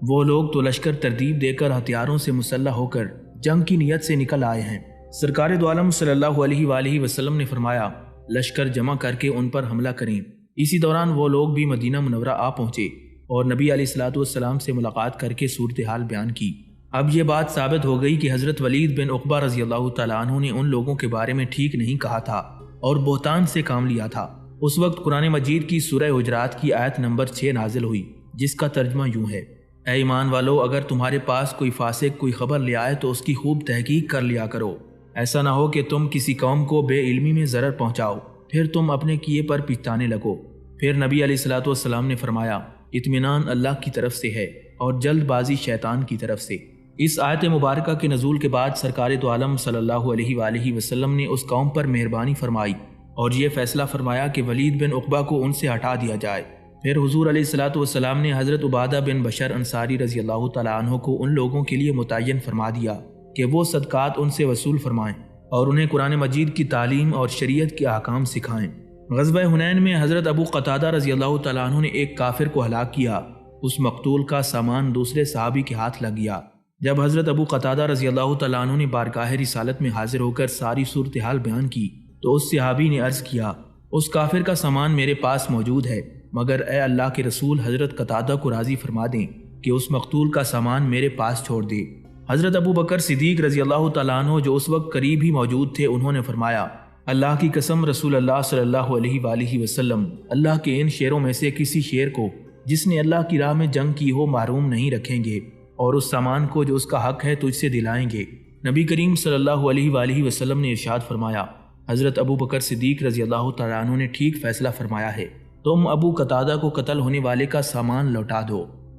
Speaker 1: وہ لوگ تو لشکر ترتیب دے کر ہتھیاروں سے مسلح ہو کر جنگ کی نیت سے نکل آئے ہیں۔ سرکار دو عالم صلی اللہ علیہ وآلہ وسلم نے فرمایا لشکر جمع کر کے ان پر حملہ کریں۔ اسی دوران وہ لوگ بھی مدینہ منورہ آ پہنچے اور نبی علیہ الصلوۃ والسلام سے ملاقات کر کے صورتحال بیان کی۔ اب یہ بات ثابت ہو گئی کہ حضرت ولید بن عقبہ رضی اللہ تعالیٰ عنہ نے ان لوگوں کے بارے میں ٹھیک نہیں کہا تھا اور بہتان سے کام لیا تھا۔ اس وقت قرآن مجید کی سورہ حجرات کی آیت نمبر 6 نازل ہوئی، جس کا ترجمہ یوں ہے، اے ایمان والو، اگر تمہارے پاس کوئی فاسق کوئی خبر لے آئے تو اس کی خوب تحقیق کر لیا کرو، ایسا نہ ہو کہ تم کسی قوم کو بے علمی میں ضرر پہنچاؤ، پھر تم اپنے کیے پر پچھتانے لگو۔ پھر نبی علیہ الصلوۃ والسلام نے فرمایا اطمینان اللہ کی طرف سے ہے اور جلد بازی شیطان کی طرف سے۔ اس آیت مبارکہ کے نزول کے بعد سرکار دو عالم صلی اللہ علیہ وآلہ وسلم نے اس قوم پر مہربانی فرمائی اور یہ فیصلہ فرمایا کہ ولید بن عقبہ کو ان سے ہٹا دیا جائے۔ پھر حضور علیہ الصلوۃ والسلام نے حضرت عبادہ بن بشر انصاری رضی اللہ تعالیٰ عنہ کو ان لوگوں کے لیے متعین فرما دیا کہ وہ صدقات ان سے وصول فرمائیں اور انہیں قرآن مجید کی تعلیم اور شریعت کے احکام سکھائیں۔ غزوہ حنین میں حضرت ابو قتادہ رضی اللہ تعالیٰ عنہ نے ایک کافر کو ہلاک کیا۔ اس مقتول کا سامان دوسرے صحابی کے ہاتھ لگ گیا۔ جب حضرت ابو قتادہ رضی اللہ تعالیٰ عنہ نے بارگاہ رسالت میں حاضر ہو کر ساری صورتحال بیان کی تو اس صحابی نے عرض کیا، اس کافر کا سامان میرے پاس موجود ہے، مگر اے اللہ کے رسول حضرت قتادہ کو راضی فرما دیں کہ اس مقتول کا سامان میرے پاس چھوڑ دے۔ حضرت ابو بکر صدیق رضی اللہ تعالیٰ عنہ جو اس وقت قریب ہی موجود تھے، انہوں نے فرمایا، اللہ کی قسم رسول اللہ صلی اللہ علیہ وآلہ وسلم اللہ کے ان شیروں میں سے کسی شیر کو جس نے اللہ کی راہ میں جنگ کی ہو محروم نہیں رکھیں گے اور اس سامان کو جو اس کا حق ہے تجھ سے دلائیں گے۔ نبی کریم صلی اللہ علیہ وآلہ وسلم نے ارشاد فرمایا، حضرت ابو بکر صدیق رضی اللہ تعالیٰ عنہ نے ٹھیک فیصلہ فرمایا ہے، تم ابو قتادہ کو قتل ہونے والے کا سامان لوٹا دو۔